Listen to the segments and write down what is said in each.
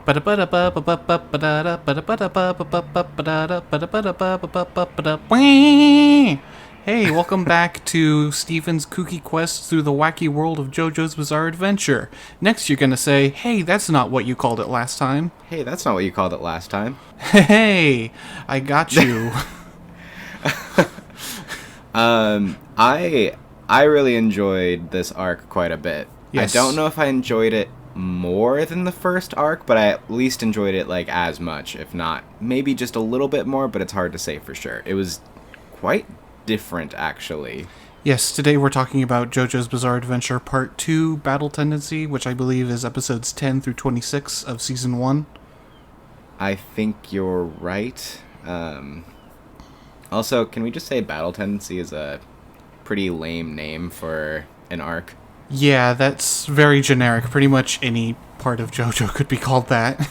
Hey, welcome back to Steven's kooky quest through the wacky world of JoJo's Bizarre Adventure. Next, you're gonna say, hey, that's not what you called it last time. Hey, that's not what you called it last time. Hey, I got you. I really enjoyed this arc quite a bit. Yes. I don't know if I enjoyed it more than the first arc, but I at least enjoyed it like as much, if not maybe just a little bit more, but it's hard to say for sure. It was quite different, actually. Yes, today we're talking about JoJo's Bizarre Adventure Part 2, Battle Tendency, which I believe is episodes 10 through 26 of Season 1. I think you're right. Also, can we just say Battle Tendency is a pretty lame name for an arc? Yeah, that's very generic. Pretty much any part of JoJo could be called that.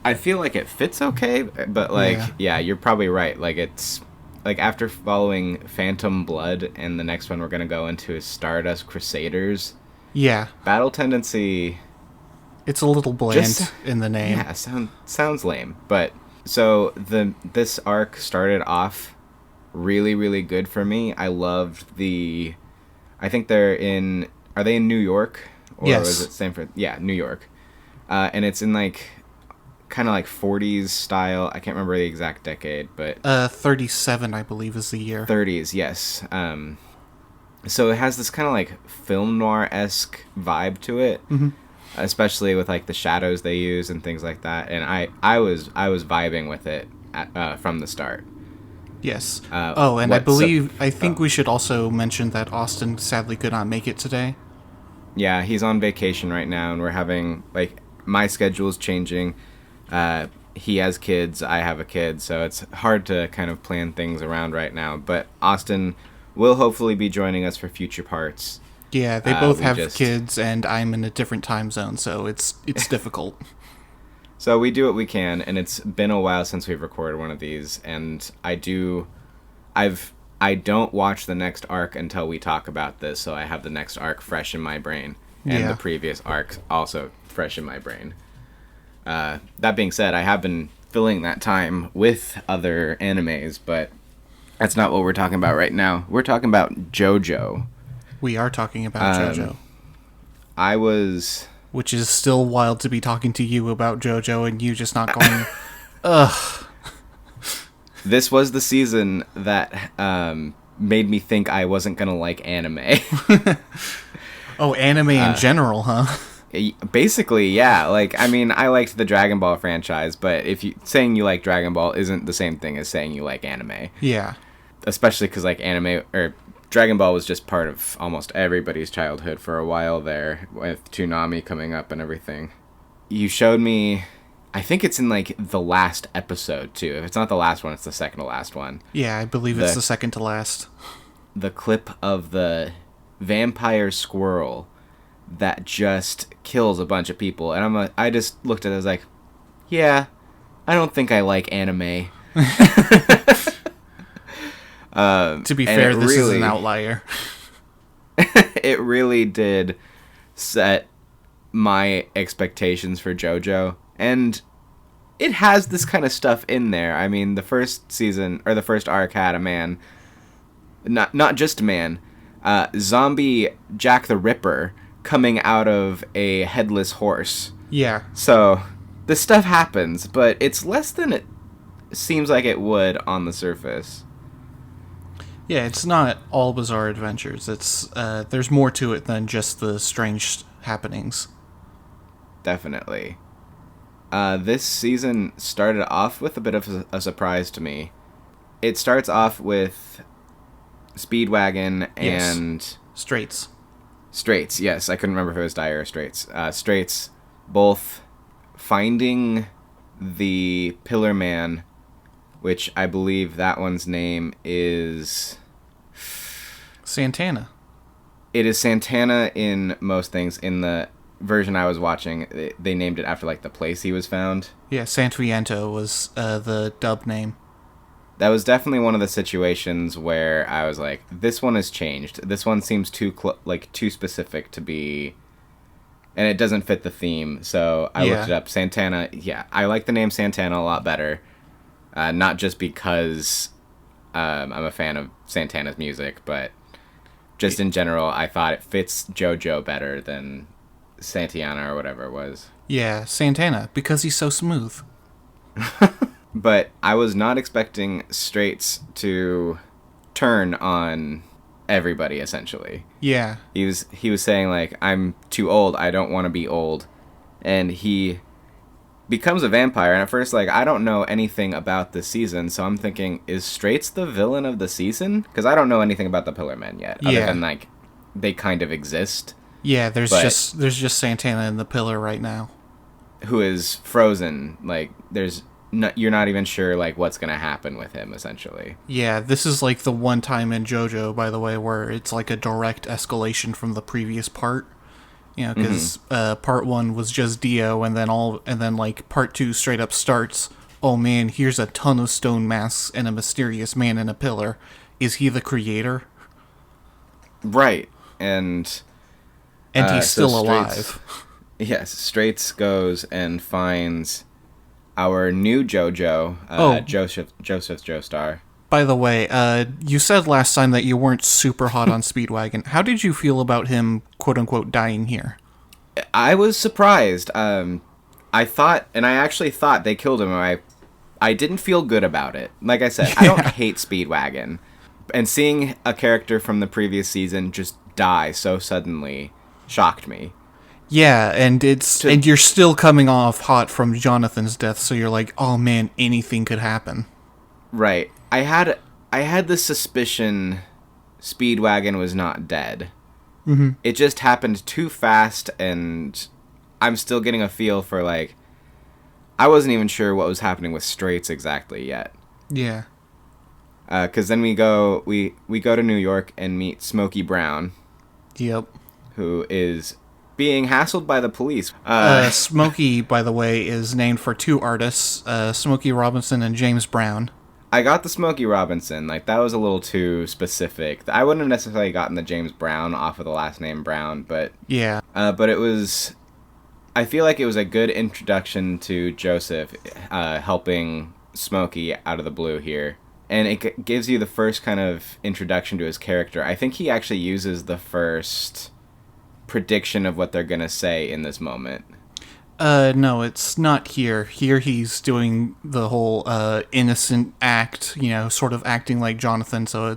I feel like it fits okay, but yeah, you're probably right. Like it's like after following Phantom Blood and the next one we're gonna go into is Stardust Crusaders. Yeah. Battle Tendency. It's a little bland in the name. Yeah, sounds lame. But so this arc started off really, really good for me. I loved I think are they in New York? Or yes. is it Stanford? Yeah, New York. And it's in like kind of like 40s style. I can't remember the exact decade, but 37 I believe is the year. 30s, yes. So it has this kind of like film noir-esque vibe to it. Mm-hmm. Especially with like the shadows they use and things like that, and I was vibing with it from the start. Yes. I think we should also mention that Austin sadly could not make it today. Yeah, he's on vacation right now, and we're having like my schedule's changing. He has kids, I have a kid, so it's hard to kind of plan things around right now. But Austin will hopefully be joining us for future parts. Yeah, they both have kids, and I'm in a different time zone, so it's difficult. So we do what we can, and it's been a while since we've recorded one of these, and I don't watch the next arc until we talk about this, so I have the next arc fresh in my brain, and the previous arc also fresh in my brain. That being said, I have been filling that time with other animes, but that's not what we're talking about right now. We're talking about JoJo. We are talking about JoJo. Which is still wild to be talking to you about JoJo and you just not going, ugh. This was the season that made me think I wasn't going to like anime. Oh, anime in general, huh? Basically, yeah. Like, I mean, I liked the Dragon Ball franchise, but saying you like Dragon Ball isn't the same thing as saying you like anime. Yeah. Especially because, like, Dragon Ball was just part of almost everybody's childhood for a while there, with Toonami coming up and everything. You showed me, I think it's in, like, the last episode, too. If it's not the last one, it's the second to last one. Yeah, I believe it's the second to last. The clip of the vampire squirrel that just kills a bunch of people. And I just looked at it as like, yeah, I don't think I like anime. To be fair, this is an outlier. It really did set my expectations for JoJo, and it has this kind of stuff in there. I mean, the first season, or the first arc, had a man, not just a man, zombie Jack the Ripper coming out of a headless horse. Yeah. So, this stuff happens, but it's less than it seems like it would on the surface. Yeah, it's not all bizarre adventures. It's there's more to it than just the strange happenings. Definitely. This season started off with a bit of a surprise to me. It starts off with Speedwagon and... Straits. Straits, yes. I couldn't remember if it was Dyer or Straits. Straits both finding the Pillar Man, which I believe that one's name is... Santana. It is Santana in most things. In the version I was watching, they named it after, like, the place he was found. Yeah, Santriento was the dub name. That was definitely one of the situations where I was like, this one has changed. This one seems too specific to be and it doesn't fit the theme. So I looked it up. Santana, yeah, I like the name Santana a lot better. Not just because I'm a fan of Santana's music, but just in general, I thought it fits JoJo better than Santana or whatever it was. Yeah, Santana, because he's so smooth. But I was not expecting Straits to turn on everybody, essentially. Yeah. He was saying, like, I'm too old, I don't want to be old. And he becomes a vampire, and at first, like, I don't know anything about this season, so I'm thinking, is Straits the villain of the season? Because I don't know anything about the Pillar Men yet, other than, like, they kind of exist. Yeah, there's just Santana in the Pillar right now. Who is frozen, like, you're not even sure, like, what's gonna happen with him, essentially. Yeah, this is like the one time in JoJo, by the way, where it's like a direct escalation from the previous part. You know, because part 1 was just Dio, and then like part 2 straight up starts. Oh man, here's a ton of stone masks and a mysterious man in a pillar. Is he the creator? Right, and he's still so alive. Yes, Straits goes and finds our new JoJo, Joseph Joestar. By the way, you said last time that you weren't super hot on Speedwagon. How did you feel about him, quote-unquote, dying here? I was surprised. I actually thought they killed him. I didn't feel good about it. Like I said, I don't hate Speedwagon. And seeing a character from the previous season just die so suddenly shocked me. Yeah, and you're still coming off hot from Jonathan's death, so you're like, oh man, anything could happen. Right. I had the suspicion Speedwagon was not dead. Mm-hmm. It just happened too fast, and I'm still getting a feel for, like, I wasn't even sure what was happening with Straits exactly yet. Yeah. Because then we go to New York and meet Smokey Brown. Yep. Who is being hassled by the police. Smokey, by the way, is named for 2 artists, Smokey Robinson and James Brown. I got the Smokey Robinson. Like, that was a little too specific. I wouldn't have necessarily gotten the James Brown off of the last name Brown, but... Yeah. But it was... I feel like it was a good introduction to Joseph, helping Smokey out of the blue here. And it gives you the first kind of introduction to his character. I think he actually uses the first prediction of what they're gonna say in this moment. No, it's not here. Here he's doing the whole innocent act, you know, sort of acting like Jonathan, so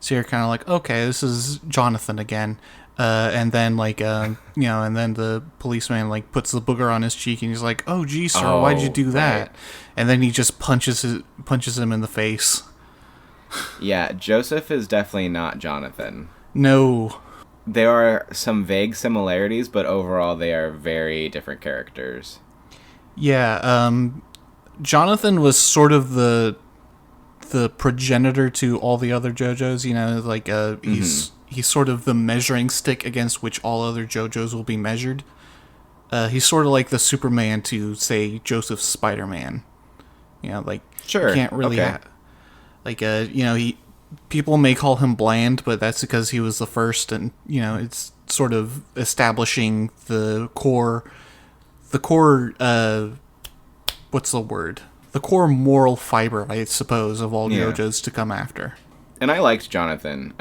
you're kind of like, okay, this is Jonathan again. And then, like, you know, and then the policeman, like, puts the booger on his cheek, and he's like, oh, gee, sir, why'd you do that? Right. And then he just punches him in the face. Yeah, Joseph is definitely not Jonathan. No. There are some vague similarities, but overall they are very different characters. Yeah, Jonathan was sort of the progenitor to all the other JoJo's, you know, like, he's sort of the measuring stick against which all other JoJo's will be measured. He's sort of like the Superman to, say, Joseph's Spider-Man. You know, like, sure, can't really you know, people may call him bland, but that's because he was the first, and, you know, it's sort of establishing the core, what's the word? The core moral fiber, I suppose, of all JoJo's to come after. And I liked Jonathan.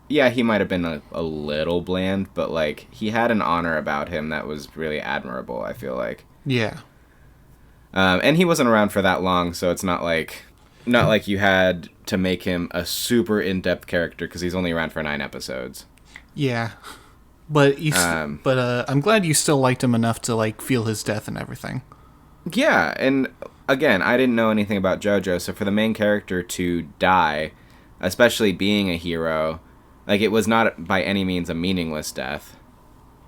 He might have been a little bland, but, like, he had an honor about him that was really admirable, I feel like. Yeah. And he wasn't around for that long, so it's not like you had to make him a super in-depth character because he's only around for 9 episodes. Yeah, but I'm glad you still liked him enough to, like, feel his death and everything. Yeah, and again, I didn't know anything about JoJo, so for the main character to die, especially being a hero, like, it was not by any means a meaningless death.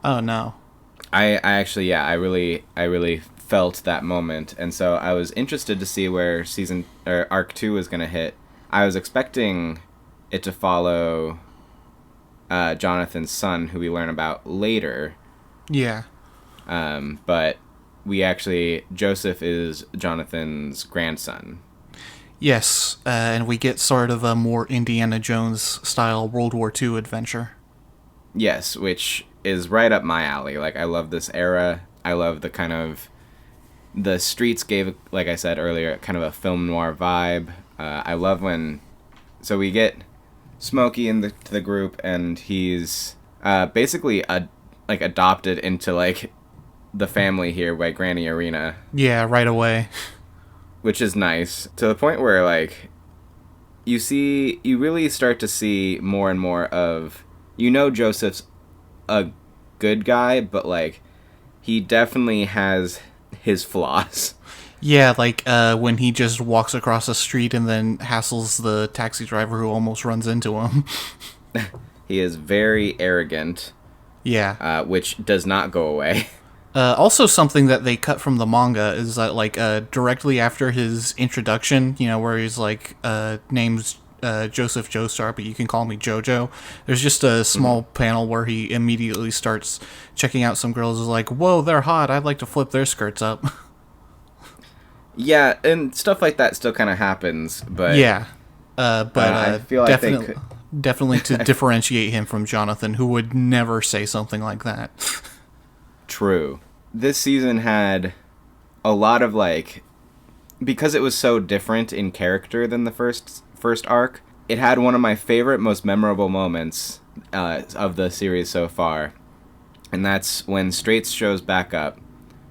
Oh no. I actually, I really felt that moment, and so I was interested to see where arc 2 was going to hit. I was expecting it to follow Jonathan's son, who we learn about later. Yeah. But Joseph is Jonathan's grandson. Yes, and we get sort of a more Indiana Jones style World War II adventure. Yes, which is right up my alley. Like, I love this era. I love the kind of... The streets gave, like I said earlier, kind of a film noir vibe. I love when... So we get Smokey into the group, and he's basically adopted into, like, the family here by Granny Arena. Yeah, right away. Which is nice. To the point where, like, you really start to see more and more of... Joseph's a good guy, but, like, he definitely has his flaws. Yeah, like when he just walks across the street and then hassles the taxi driver who almost runs into him. He is very arrogant. Yeah. Which does not go away. Also, something that they cut from the manga is that, like, directly after his introduction, where he's like, name's Joseph Joestar, but you can call me JoJo. There's just a small panel where he immediately starts checking out some girls. Is like, whoa, they're hot. I'd like to flip their skirts up. Yeah, and stuff like that still kind of happens, but yeah, but I feel like definitely to differentiate him from Jonathan, who would never say something like that. True. This season had a lot of, like, because it was so different in character than the first arc, it had one of my favorite, most memorable moments of the series so far, and that's when Straits shows back up.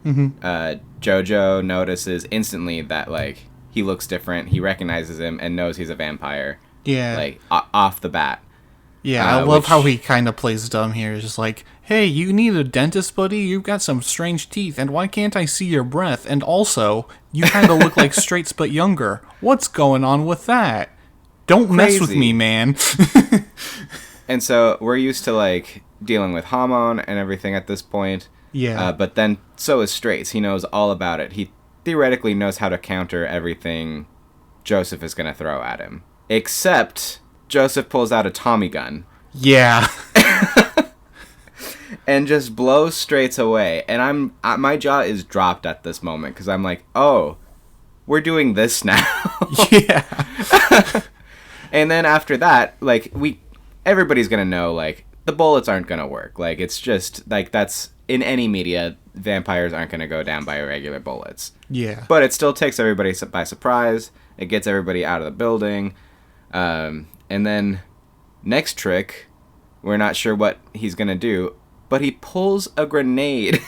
JoJo notices instantly that, like, he looks different, he recognizes him, and knows he's a vampire. Yeah. Like, off the bat. Yeah, I love how he kind of plays dumb here. It's just like, hey, you need a dentist, buddy? You've got some strange teeth, and why can't I see your breath? And also, you kind of look like Straits but younger. What's going on with that? Don't mess with me, man. And so, we're used to, like, dealing with Hamon and everything at this point. Yeah. But then, so is Straits. He knows all about it. He theoretically knows how to counter everything Joseph is going to throw at him. Except... Joseph pulls out a Tommy gun. Yeah. And just blows Straits away. And my jaw is dropped at this moment, because I'm like, oh, we're doing this now. Yeah. And then after that, like, everybody's going to know, like, the bullets aren't going to work. Like, it's just, like, that's, in any media, vampires aren't going to go down by regular bullets. Yeah. But it still takes everybody by surprise. It gets everybody out of the building. And then, next trick, we're not sure what he's going to do, but he pulls a grenade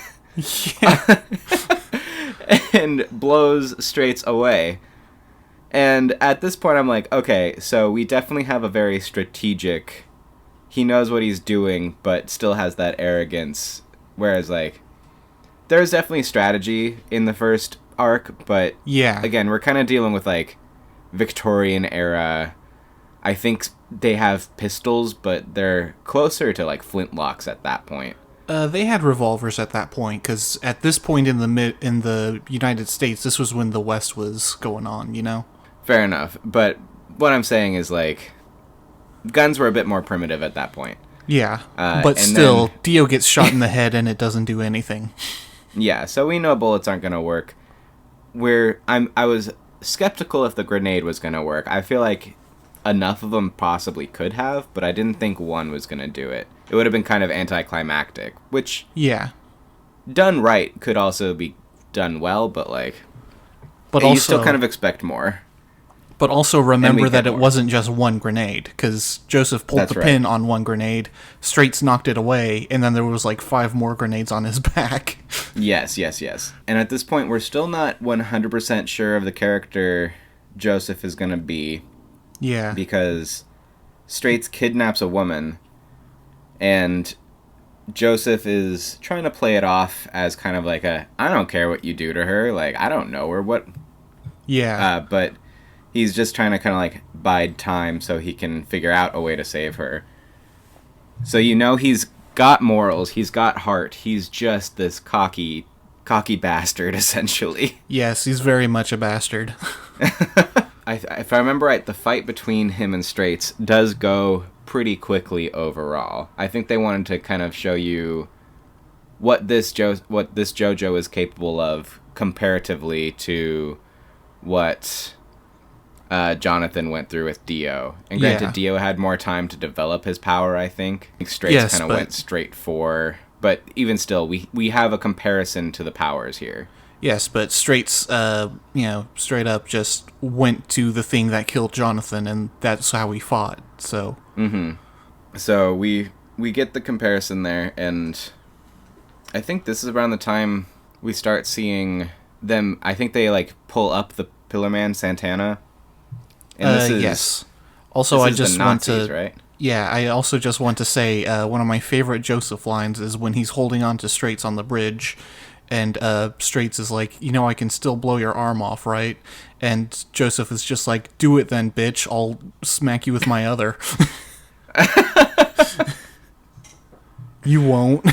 and blows Straits away. And at this point, I'm like, okay, so we definitely have a very strategic... He knows what he's doing, but still has that arrogance. Whereas, like, there's definitely strategy in the first arc, but yeah, again, we're kind of dealing with, like, Victorian era... I think they have pistols, but they're closer to, like, flintlocks at that point. They had revolvers at that point, because at this point in the United States, this was when the West was going on, Fair enough, but what I'm saying is, like, guns were a bit more primitive at that point. Yeah, but still, Dio gets shot in the head and it doesn't do anything. Yeah, so we know bullets aren't going to work. I was skeptical if the grenade was going to work. I feel like enough of them possibly could have, but I didn't think one was going to do it. It would have been kind of anticlimactic, which, yeah, done right could also be done well, but, like, but you also still kind of expect more. But also remember that it wasn't just one grenade, because Joseph pulled the pin on one grenade, Straits knocked it away, and then there was like 5 more grenades on his back. Yes. And at this point, we're still not 100% sure of the character Joseph is going to be. Yeah. Because Straits kidnaps a woman, and Joseph is trying to play it off as kind of like I don't care what you do to her, like, I don't know her, what... Yeah. But he's just trying to kind of, like, bide time so he can figure out a way to save her. So he's got morals, he's got heart, he's just this cocky bastard, essentially. Yes, he's very much a bastard. If I remember right, the fight between him and Straits does go pretty quickly overall. I think they wanted to kind of show you what this JoJo is capable of comparatively to what Jonathan went through with Dio. And granted, Dio had more time to develop his power, I think. Straight's kind of went straight for... But even still, we have a comparison to the powers here. Yes, but Straight's, straight up just went to the thing that killed Jonathan, and that's how he fought, so... Mm-hmm. So we get the comparison there, and I think this is around the time we start seeing them... I think they, pull up the Pillar Man, Santana. And this is... Yes. Also, I just want to... Right? Yeah, I also just want to say one of my favorite Joseph lines is when he's holding on to Straits on the bridge, and Straits is like, I can still blow your arm off, right? And Joseph is just like, do it then, bitch. I'll smack you with my other. You won't.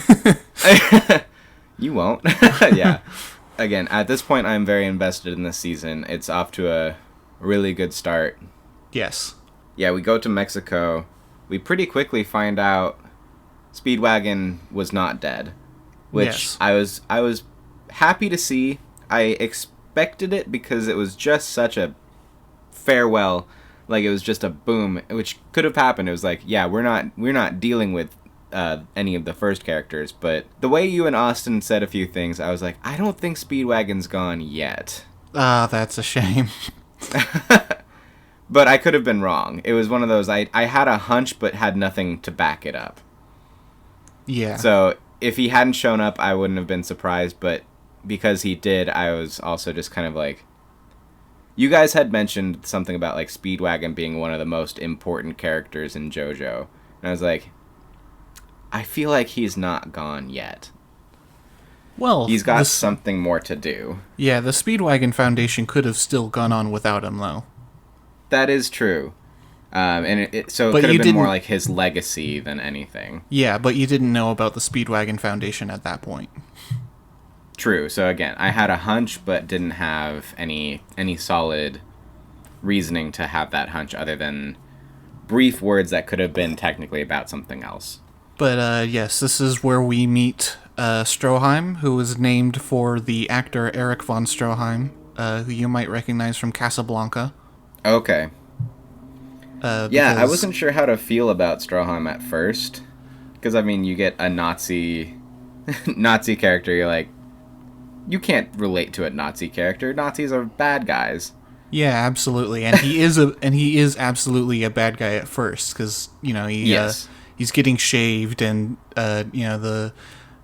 You won't. Yeah. Again, at this point, I'm very invested in this season. It's off to a really good start. Yes. Yeah, we go to Mexico. We pretty quickly find out Speedwagon was not dead, which I was happy to see. I expected it because it was just such a farewell, it was just a boom, which could have happened. It was like, yeah, we're not dealing with any of the first characters, but the way you and Austin said a few things, I was like, I don't think Speedwagon's gone yet. Ah, that's a shame. But I could have been wrong. It was one of those, I had a hunch but had nothing to back it up. Yeah. So if he hadn't shown up, I wouldn't have been surprised, but because he did, I was also just kind of like... You guys had mentioned something about Speedwagon being one of the most important characters in JoJo. And I was like, I feel like he's not gone yet. Well, he's got something more to do. Yeah, the Speedwagon Foundation could have still gone on without him, though. That is true. And it could have been more like his legacy than anything. Yeah, but you didn't know about the Speedwagon Foundation at that point. True. So again, I had a hunch, but didn't have any solid reasoning to have that hunch other than brief words that could have been technically about something else. But yes, this is where we meet Stroheim, who was named for the actor Erich von Stroheim, who you might recognize from Casablanca. Okay. Yeah, I wasn't sure how to feel about Stroheim at first. Because, you get a Nazi character, you're like, you can't relate to a Nazi character. Nazis are bad guys. Yeah, absolutely. And he is absolutely a bad guy at first, because, he's getting shaved, and, the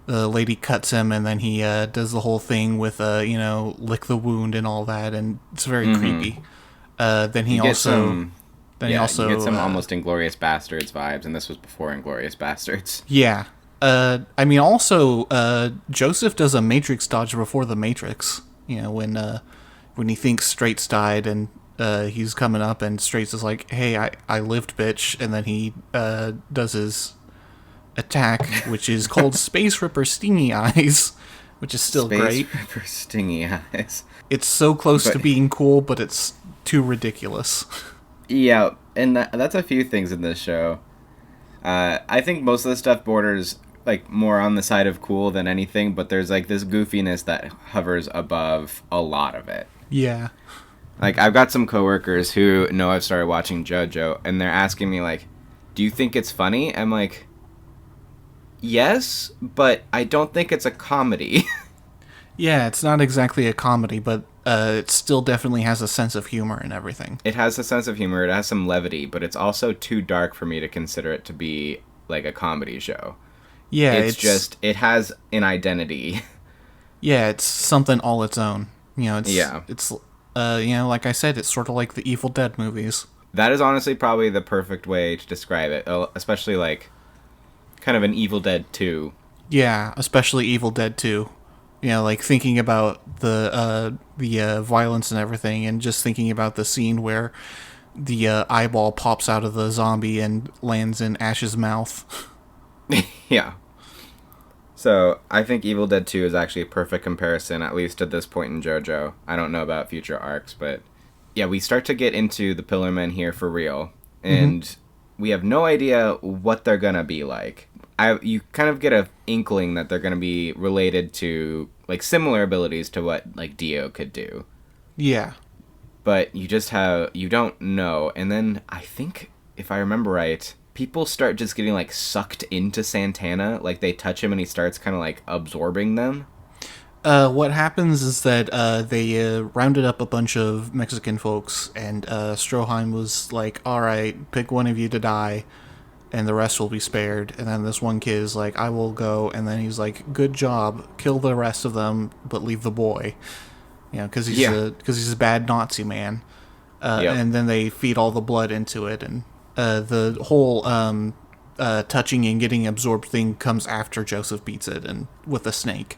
lady cuts him, and then he does the whole thing with, lick the wound and all that, and it's very creepy. Then he also you get some almost Inglourious Bastards vibes, and this was before Inglourious Bastards. Yeah. Joseph does a Matrix dodge before the Matrix. When he thinks Straight's died, and he's coming up, and Straight's is like, "Hey, I lived, bitch," and then he does his attack, which is called Space Ripper Stingy Eyes, which is still great. Space Ripper Stingy Eyes. It's so close to being cool, but it's too ridiculous. Yeah, and that's a few things in this show. I think most of the stuff borders more on the side of cool than anything, but there's this goofiness that hovers above a lot of it. Yeah. I've got some coworkers who know I've started watching JoJo, and they're asking me do you think it's funny? I'm like, yes, but I don't think it's a comedy. Yeah, it's not exactly a comedy, but it still definitely has a sense of humor and everything. It has a sense of humor, it has some levity, but it's also too dark for me to consider it to be a comedy show. Yeah, it has an identity. Yeah, it's something all its own. It's like I said, it's sort of like the Evil Dead movies. That is honestly probably the perfect way to describe it, especially kind of an Evil Dead 2. Yeah, especially Evil Dead 2. Thinking about the violence and everything, and just thinking about the scene where the eyeball pops out of the zombie and lands in Ash's mouth. Yeah. So, I think Evil Dead 2 is actually a perfect comparison, at least at this point in JoJo. I don't know about future arcs, but yeah, we start to get into the Pillar Men here for real, and we have no idea what they're gonna be like. You kind of get a inkling that they're gonna be related to, similar abilities to what, Dio could do. Yeah. but you don't know. And then I think, if I remember right, people start just getting like sucked into Santana. Like they touch him and he starts kind of like absorbing them. What happens is that they rounded up a bunch of Mexican folks, and Stroheim was like, all right, pick one of you to die, and the rest will be spared. And then this one kid is like, I will go. And then he's like, good job, kill the rest of them, but leave the boy. You know, because he's a bad Nazi man. Yep. And then they feed all the blood into it, and the whole touching and getting absorbed thing comes after Joseph beats it and with a snake.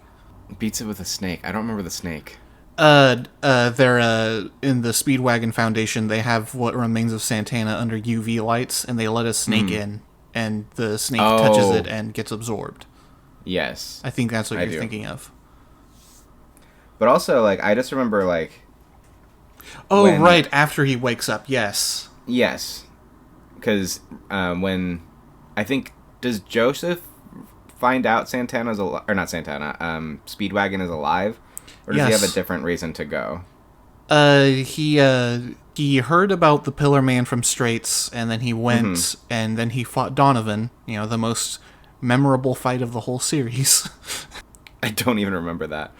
Beats it with a snake. I don't remember the snake. They're in the Speedwagon Foundation. They have what remains of Santana under UV lights, and they let a snake in, and the snake touches it and gets absorbed. Yes, I think that's what you're thinking of. But also, like, I just remember, like... Oh, right, after he wakes up, yes. Yes. Because when... I think... Does Joseph find out Santana's alive? Or not Santana, Speedwagon is alive? Or does he have a different reason to go? He heard about the Pillar Man from Straits, and then he went, and then he fought Donovan, you know, the most memorable fight of the whole series. I don't even remember that.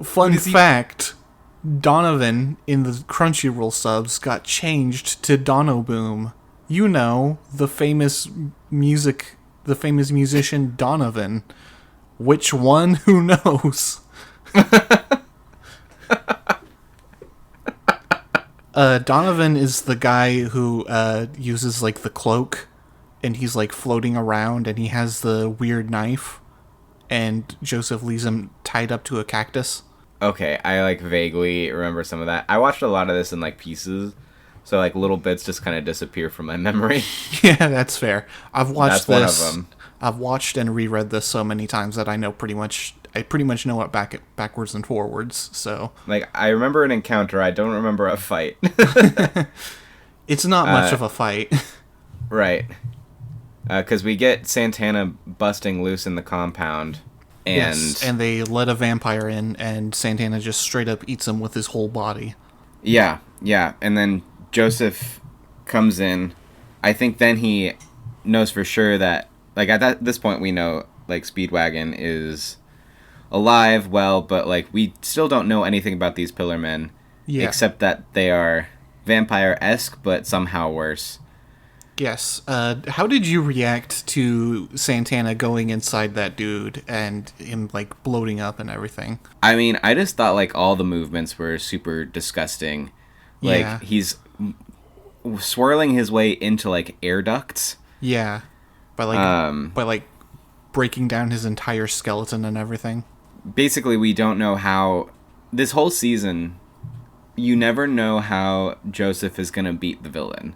Fun fact, Donovan in the Crunchyroll subs got changed to Dono Boom. You know, the famous musician Donovan. Which one? Who knows? Donovan is the guy who uses like the cloak, and he's like floating around, and he has the weird knife, and Joseph leaves him tied up to a cactus. Okay, I like vaguely remember some of that. I watched a lot of this in like pieces, so like little bits just kind of disappear from my memory. Yeah, that's fair. I've watched That's one of them. I've watched and reread this so many times that I pretty much know it backwards and forwards. So like I remember an encounter, I don't remember a fight. It's not much of a fight. Right. Because we get Santana busting loose in the compound. And they let a vampire in, and Santana just straight up eats him with his whole body. Yeah. And then Joseph comes in. I think then he knows for sure that, like, at this point we know, like, Speedwagon is alive, but, like, we still don't know anything about these Pillar Men. Yeah. Except that they are vampire-esque, but somehow worse. Yes. How did you react to Santana going inside that dude and him, like, bloating up and everything? I mean, I just thought, like, all the movements were super disgusting. Like, he's swirling his way into, like, air ducts. Yeah. By breaking down his entire skeleton and everything. Basically, we don't know how... This whole season, you never know how Joseph is going to beat the villain.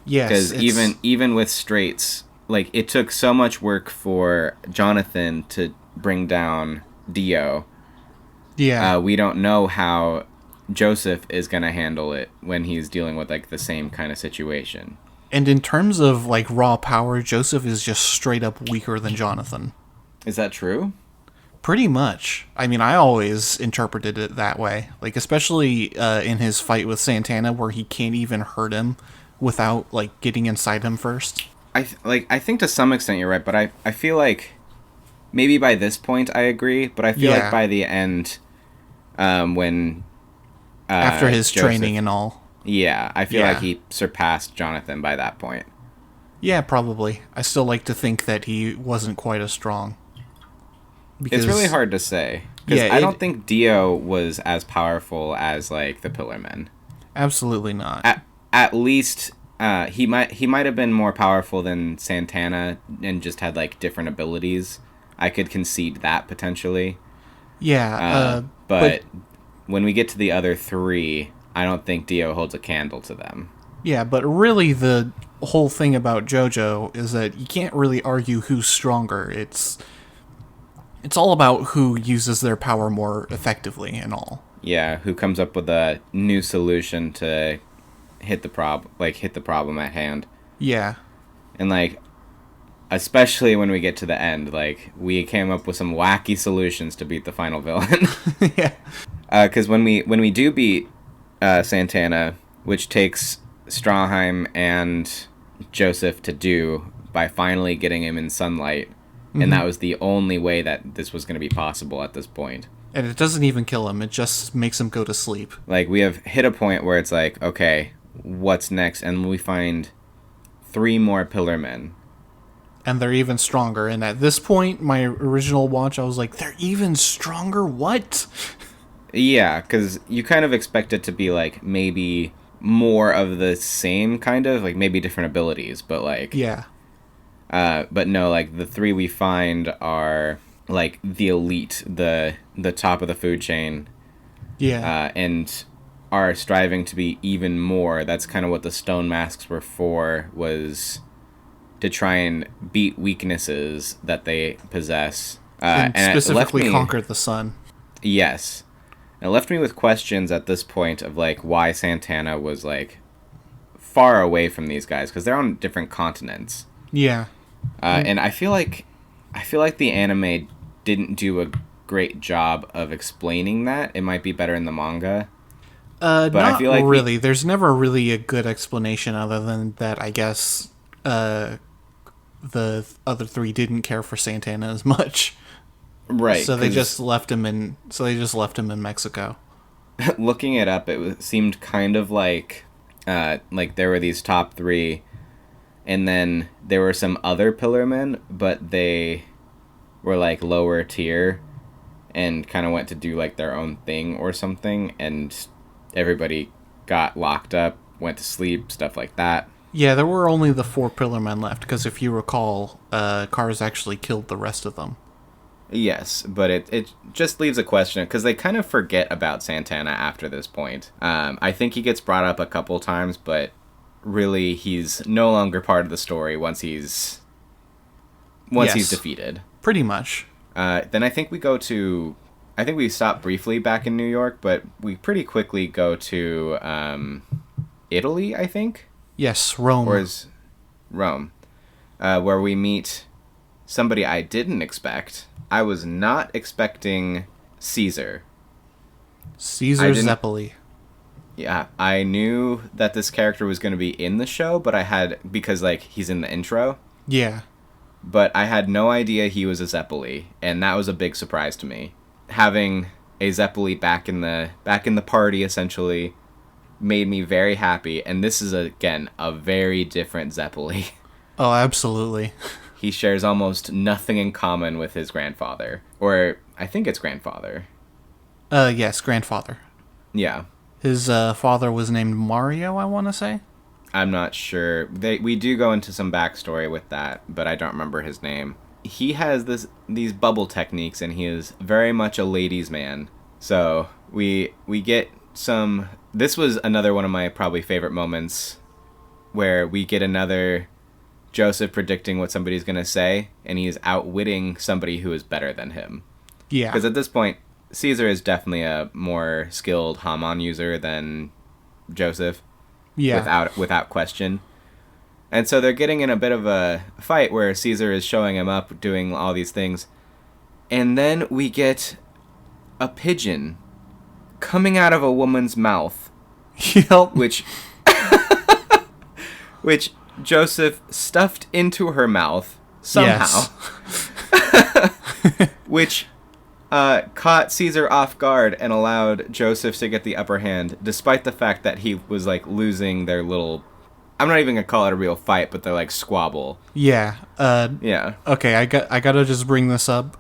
Yes, because even with Straits, like, it took so much work for Jonathan to bring down Dio. Yeah. We don't know how Joseph is going to handle it when he's dealing with, like, the same kind of situation. And in terms of, like, raw power, Joseph is just straight up weaker than Jonathan. Is that true? Pretty much. I mean, I always interpreted it that way. Like, especially in his fight with Santana, where he can't even hurt him without, like, getting inside him first. I think to some extent you're right, but I feel like maybe by this point I agree, but I feel like by the end, when after his training and all. Yeah, I feel like he surpassed Jonathan by that point. Yeah, probably. I still like to think that he wasn't quite as strong. It's really hard to say. Because I don't think Dio was as powerful as, like, the Pillar Men. Absolutely not. At least he might have been more powerful than Santana and just had, like, different abilities. I could concede that potentially. Yeah. But when we get to the other three, I don't think Dio holds a candle to them. Yeah, but really the whole thing about JoJo is that you can't really argue who's stronger. It's all about who uses their power more effectively and all. Yeah, who comes up with a new solution to hit the problem at hand. Yeah. And, like, especially when we get to the end, like, we came up with some wacky solutions to beat the final villain. Yeah. Because when we do beat Santana, which takes Strawheim and Joseph to do by finally getting him in sunlight, and that was the only way that this was going to be possible at this point. And it doesn't even kill him, it just makes him go to sleep. Like, we have hit a point where it's like, okay, what's next? And we find 3 more Pillar Men. And they're even stronger. And at this point, my original watch, I was like, they're even stronger? What? Yeah, because you kind of expect it to be, like, maybe more of the same kind of, like, maybe different abilities, but, like... Yeah. But no, like, the 3 we find are, like, the elite, the top of the food chain. Yeah. And are striving to be even more. That's kind of what the stone masks were for, was to try and beat weaknesses that they possess. And specifically conquer the sun. Yes. And it left me with questions at this point of, like, why Santana was, like, far away from these guys, because they're on different continents. Yeah. And I feel like the anime didn't do a great job of explaining that. It might be better in the manga. But not I feel like really. There's never really a good explanation other than that, I guess, the other 3 didn't care for Santana as much. Right. So they just left him in Mexico. Looking it up, it seemed kind of like there were these top 3, and then there were some other Pillar Men, but they were, like, lower tier and kind of went to do, like, their own thing or something, and everybody got locked up, went to sleep, stuff like that. Yeah, there were only the 4 Pillar Men left, because if you recall, Cars actually killed the rest of them. Yes, but it just leaves a question, because they kind of forget about Santana after this point. I think he gets brought up a couple times, but really he's no longer part of the story once he's defeated. Pretty much. Then I think we stop briefly back in New York, but we pretty quickly go to Italy, I think? Yes, Rome. Or is Rome. Where we meet somebody I didn't expect. I was not expecting Caesar. Caesar Zeppeli. Yeah, I knew that this character was going to be in the show, but because, like, he's in the intro. Yeah. But I had no idea he was a Zeppeli, and that was a big surprise to me. Having a Zeppeli back in the party, essentially, made me very happy, and this is, again, a very different Zeppeli. Oh, absolutely. He shares almost nothing in common with his grandfather. Or, I think it's grandfather. Yes, grandfather. Yeah. His father was named Mario, I want to say. I'm not sure. We do go into some backstory with that, but I don't remember his name. He has these bubble techniques, and he is very much a ladies' man. So we get some... This was another one of my probably favorite moments, where we get another Joseph predicting what somebody's going to say, and he is outwitting somebody who is better than him. Yeah. Because at this point, Caesar is definitely a more skilled Hamon user than Joseph. Yeah. Without question. And so they're getting in a bit of a fight where Caesar is showing him up, doing all these things. And then we get a pigeon coming out of a woman's mouth. Yep. Which Joseph stuffed into her mouth somehow. Yes. Which caught Caesar off guard and allowed Joseph to get the upper hand, despite the fact that he was, like, losing their little... I'm not even gonna call it a real fight, but they're, like, squabble. Yeah. Yeah. Okay, I gotta just bring this up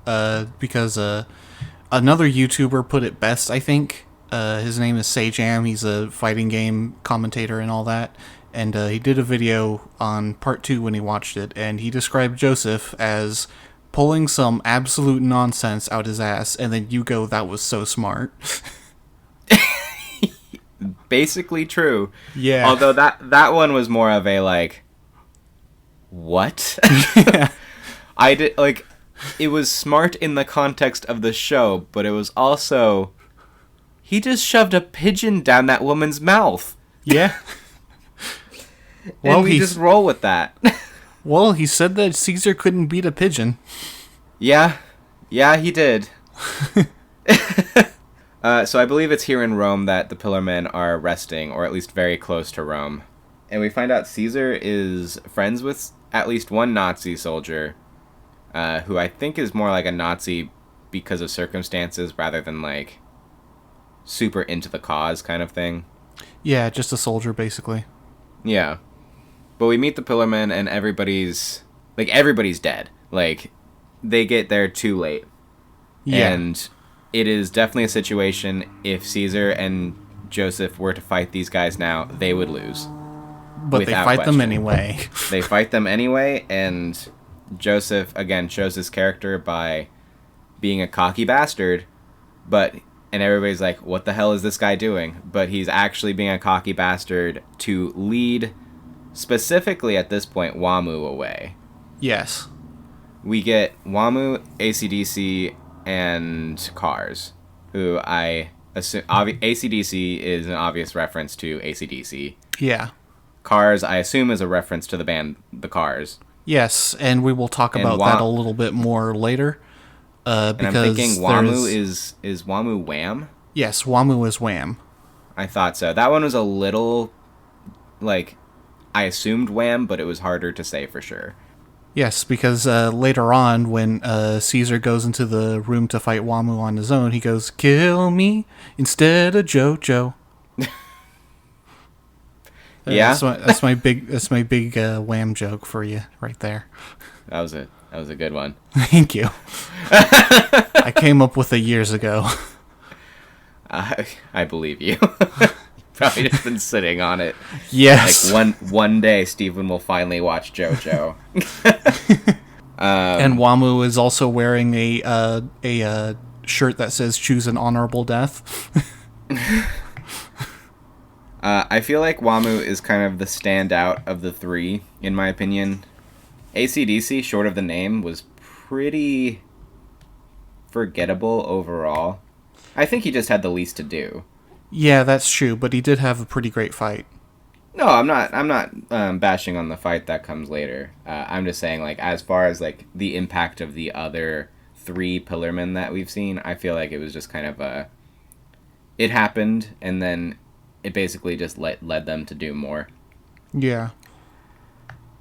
because another YouTuber put it best, I think. His name is Sajam. He's a fighting game commentator and all that. And he did a video on part 2 when he watched it, and he described Joseph as pulling some absolute nonsense out his ass, and then you go, that was so smart. Basically true. Yeah. Although that one was more of a, like, what? Yeah. I did, like, it was smart in the context of the show, but it was also, he just shoved a pigeon down that woman's mouth. Yeah. And we just roll with that. Well, he said that Caesar couldn't beat a pigeon. Yeah, he did. So I believe it's here in Rome that the Pillarmen are resting, or at least very close to Rome. And we find out Caesar is friends with at least one Nazi soldier, who I think is more like a Nazi because of circumstances rather than like super into the cause kind of thing. Yeah, just a soldier, basically. Yeah. But we meet the Pillarmen and everybody's dead. Like, they get there too late. Yeah. And it is definitely a situation, if Caesar and Joseph were to fight these guys now, they would lose. But they fight them anyway. They fight them anyway, and Joseph, again, shows his character by being a cocky bastard, and everybody's like, what the hell is this guy doing? But he's actually being a cocky bastard to lead, specifically at this point, Wamu away. Yes. We get Wamu, AC/DC, and Cars, who I assume... AC/DC is an obvious reference to AC/DC. Yeah. Cars, I assume, is a reference to the band The Cars. Yes, and we will talk about that a little bit more later. Because and I'm thinking Wamu is Wamu Wham? Yes, Wamu is Wham. I thought so. That one was a little, like, I assumed Wham, but it was harder to say for sure. Yes, because later on, when Caesar goes into the room to fight Wamu on his own, he goes, "Kill me instead of JoJo." Yeah, that's my big Wham joke for you right there. That was a good one. Thank you. I came up with it years ago. I believe you. Probably just been sitting on it. Yes. Like one day, Steven will finally watch JoJo. And Wamu is also wearing a shirt that says "Choose an honorable death." I feel like Wamu is kind of the standout of the three, in my opinion. AC/DC, short of the name, was pretty forgettable overall. I think he just had the least to do. Yeah, that's true, but he did have a pretty great fight. No, I'm not bashing on the fight that comes later. I'm just saying, like, as far as like the impact of the other three Pillarmen that we've seen, I feel like it was just kind of it happened, and then it basically just led them to do more. Yeah.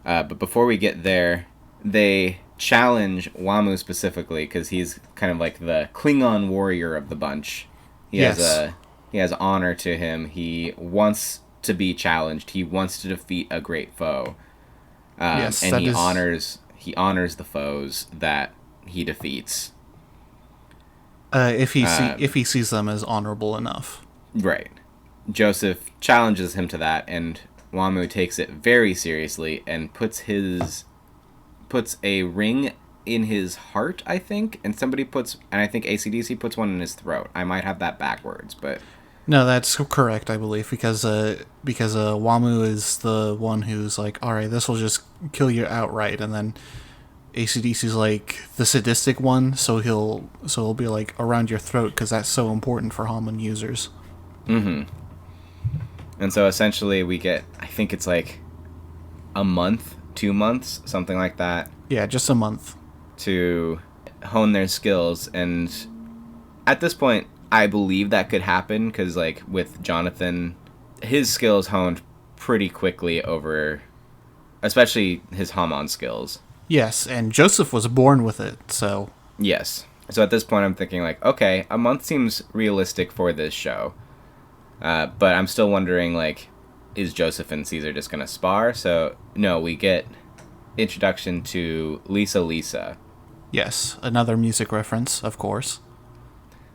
But before we get there, they challenge Wamu specifically because he's kind of like the Klingon warrior of the bunch. He has honor to him. He wants to be challenged. He wants to defeat a great foe. And he honors the foes that he defeats. If he sees them as honorable enough. Right. Joseph challenges him to that, and Wamu takes it very seriously and puts a ring in his heart, I think, and I think AC/DC puts one in his throat. I might have that backwards, but no, that's correct, I believe, because Wamu is the one who's like, all right, this will just kill you outright, and then AC/DC's like the sadistic one, so he'll be like around your throat because that's so important for Hamon users. Mm-hmm. And so essentially we get, I think it's like a month, 2 months, something like that. Yeah, just a month. To hone their skills. And at this point, I believe that could happen because, like, with Jonathan, his skills honed pretty quickly over, especially his Hamon skills. Yes, and Joseph was born with it, so... Yes. So at this point, I'm thinking, like, okay, a month seems realistic for this show. But I'm still wondering, like, is Joseph and Caesar just going to spar? So, no, we get introduction to Lisa Lisa. Yes, another music reference, of course.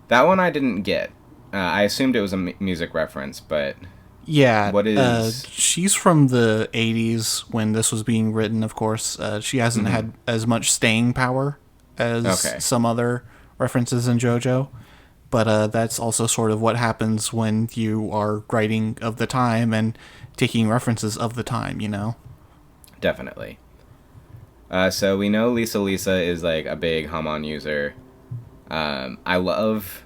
That one I didn't get. I assumed it was a music reference, but... Yeah, what is... she's from the 80s when this was being written, of course. She hasn't had as much staying power as some other references in JoJo. But that's also sort of what happens when you are writing of the time and taking references of the time, you know? Definitely. So we know Lisa Lisa is like a big Hamon user. I love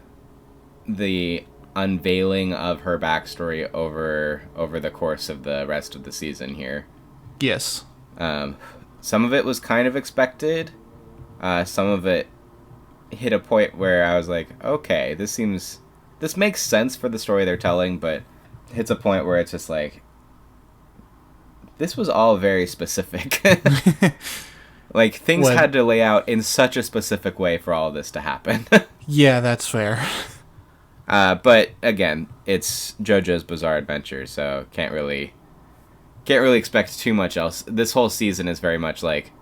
the unveiling of her backstory over the course of the rest of the season here. Yes. Some of it was kind of expected. Some of it hit a point where I was like, okay, this seems this makes sense for the story they're telling, but hits a point where it's just like, this was all very specific. Like, things had to lay out in such a specific way for all of this to happen. Yeah, that's fair. But again, it's JoJo's Bizarre Adventure, so can't really expect too much else. This whole season is very much like,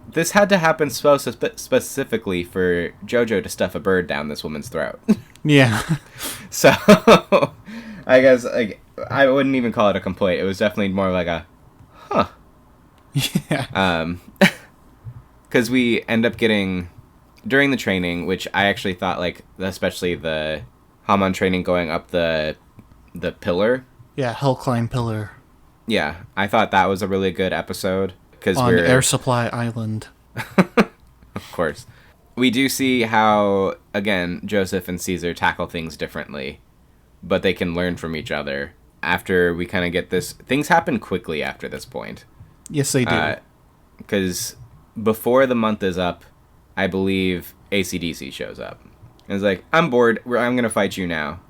this had to happen so specifically for JoJo to stuff a bird down this woman's throat. Yeah. So, I guess, like, I wouldn't even call it a complaint. It was definitely more like a, huh. Yeah. Because we end up getting, during the training, which I actually thought, like, especially the Hamon training going up the pillar. Yeah, Hell Climb Pillar. Yeah, I thought that was a really good episode. On Air Supply Island. Of course. We do see how, again, Joseph and Caesar tackle things differently, but they can learn from each other. After we kind of get this, things happen quickly after this point. Yes, they do. Because before the month is up, I believe AC/DC shows up. And it's like, I'm bored, I'm going to fight you now.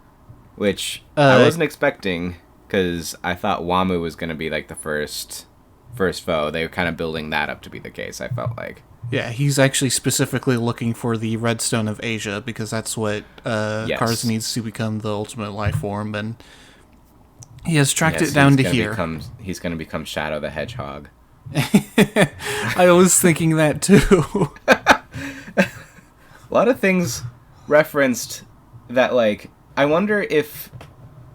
Which I wasn't expecting, because I thought Wamu was going to be like the first foe. They were kind of building that up to be the case, I felt like. Yeah, he's actually specifically looking for the Redstone of Asia, because that's what Yes. Kars needs to become the ultimate life form, and he has tracked it down to here. He's going to become Shadow the Hedgehog. I was thinking that too. A lot of things referenced that, like, I wonder if,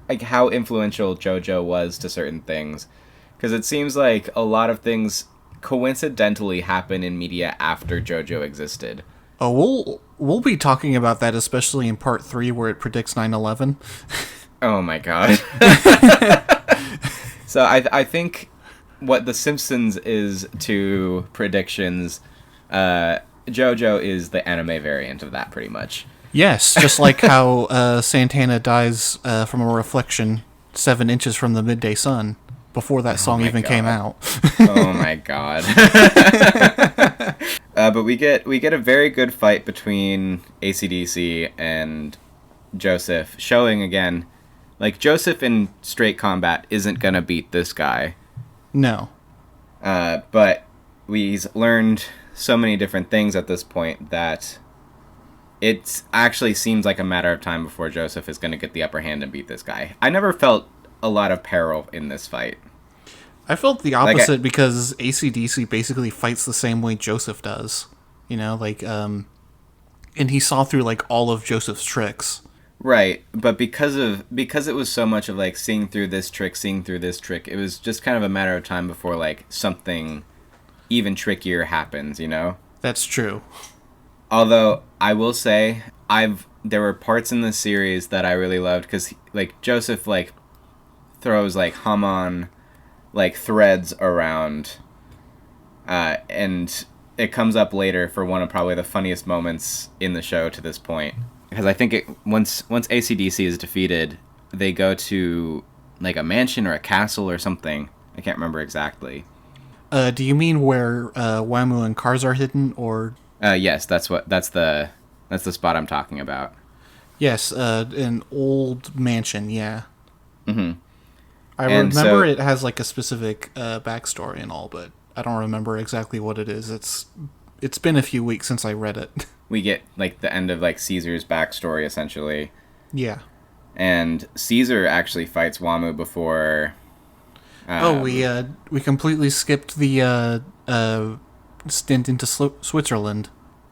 like, how influential JoJo was to certain things. Because it seems like a lot of things coincidentally happen in media after JoJo existed. Oh, we'll be talking about that, especially in part 3 where it predicts 9/11. Oh my god. So I think what The Simpsons is to predictions, JoJo is the anime variant of that, pretty much. Yes, just like how Santana dies from a reflection 7 inches from the midday sun before that song even came out. Oh my god. But we get a very good fight between AC/DC and Joseph, showing again, like, Joseph in straight combat isn't gonna beat this guy. No. But we've learned so many different things at this point that it actually seems like a matter of time before Joseph is gonna get the upper hand and beat this guy. I never felt a lot of peril in this fight. I felt the opposite, because AC/DC basically fights the same way Joseph does. You know, like, and he saw through, like, all of Joseph's tricks. Right, but because it was so much of, like, seeing through this trick, it was just kind of a matter of time before, like, something even trickier happens, you know? That's true. Although, I will say, there were parts in this series that I really loved, because, like, Joseph, like, throws, like, Hamon, like, threads around, and it comes up later for one of probably the funniest moments in the show to this point. Because I think once AC/DC is defeated, they go to, like, a mansion or a castle or something. I can't remember exactly. Do you mean where Wamu and Kars are hidden, or? Yes, that's the spot I'm talking about. Yes, an old mansion. Yeah. Mm-hmm. I remember it has, like, a specific backstory and all, but I don't remember exactly what it is. It's been a few weeks since I read it. We get, like, the end of, like, Caesar's backstory, essentially. Yeah. And Caesar actually fights Wamu before... we completely skipped the stint into Switzerland.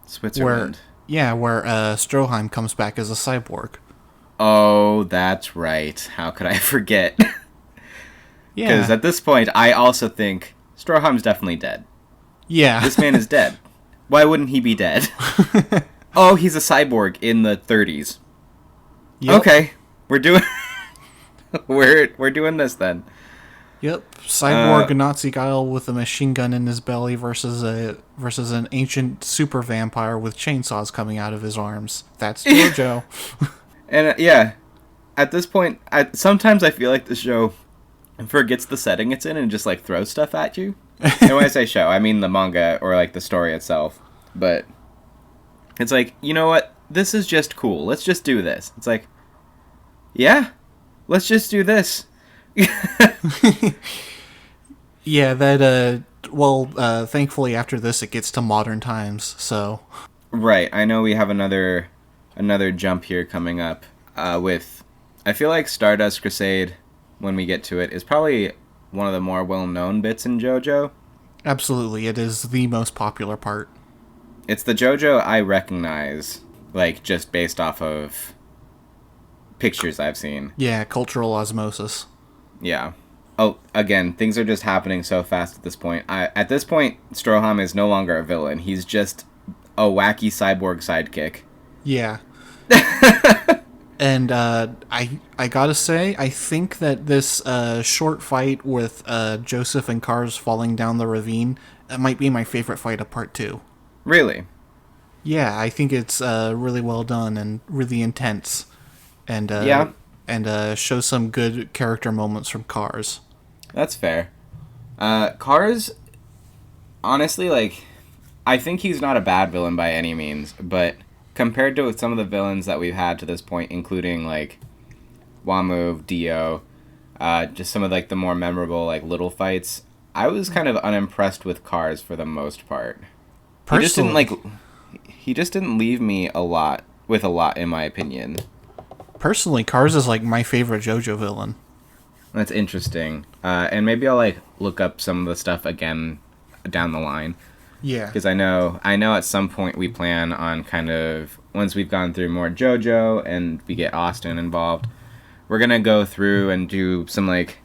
Switzerland. Where Stroheim comes back as a cyborg. Oh, that's right. How could I forget? Yeah. Because at this point, I also think Stroheim's definitely dead. Yeah. This man is dead. Why wouldn't he be dead? Oh, he's a cyborg in the 30s. Yep. Okay, we're doing we're doing this then. Yep, cyborg Nazi guy with a machine gun in his belly versus an ancient super vampire with chainsaws coming out of his arms. That's JoJo. And yeah, at this point, sometimes I feel like the show forgets the setting it's in and just, like, throws stuff at you. And when I say show, I mean the manga or, like, the story itself. But it's like, you know what? This is just cool. Let's just do this. It's like, Yeah, let's just do this. Yeah, that thankfully after this it gets to modern times, so Right. I know we have another jump here coming up with. I feel like Stardust Crusade, when we get to it, is probably one of the more well-known bits in JoJo. absolutely it is the most popular part. It's the JoJo I recognize, like just based off of pictures I've seen. Yeah, cultural osmosis. Yeah. Oh, again, things are just happening so fast at this point. At this point, Stroham is no longer a villain. He's just a wacky cyborg sidekick. Yeah. And I gotta say, I think that this short fight with Joseph and Cars falling down the ravine might be my favorite fight of part 2. Really? Yeah, I think it's really well done and really intense, and Yeah. shows some good character moments from Cars. That's fair. Cars, honestly, like, I think he's not a bad villain by any means, but compared to some of the villains that we've had to this point, including, like, Wamu, Dio, just some of, like, the more memorable, like, little fights, I was kind of unimpressed with Cars for the most part. He just didn't leave me with a lot, in my opinion. Personally, Cars is like my favorite JoJo villain. That's interesting. And maybe I'll like look up some of the stuff again down the line. Yeah. Because I know at some point we plan on kind of, once we've gone through more JoJo and we get Austin involved, we're going to go through and do some like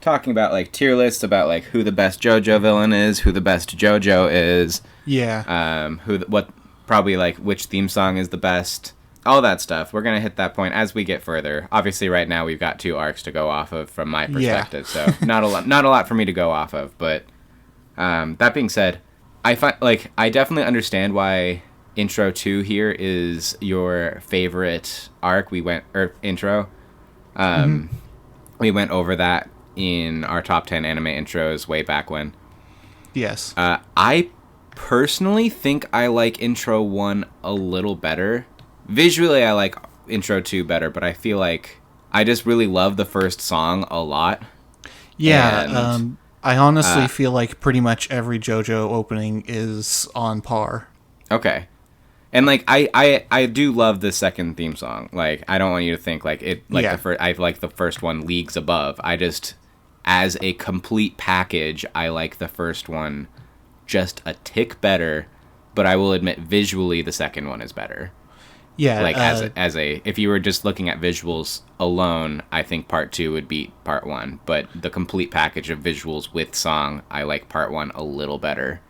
talking about like tier lists about like who the best JoJo villain is, who the best JoJo is. Yeah. What probably like which theme song is the best. All that stuff. We're going to hit that point as we get further. Obviously right now we've got 2 arcs to go off of from my perspective. Yeah. So not a lot for me to go off of, but that being said, I definitely understand why Intro 2 here is your favorite arc. Intro. We went over that in our top 10 anime intros way back when. Yes. I personally think I like Intro 1 a little better. Visually, I like Intro 2 better, but I feel like I just really love the first song a lot. Yeah, I honestly feel like pretty much every JoJo opening is on par. Okay. And like I do love the second theme song. Like I don't want you to think like it like I like the first one leagues above. I just as a complete package, I like the first one just a tick better, but I will admit visually the second one is better. Yeah, like if you were just looking at visuals alone, I think part 2 would beat part 1. But the complete package of visuals with song, I like part 1 a little better.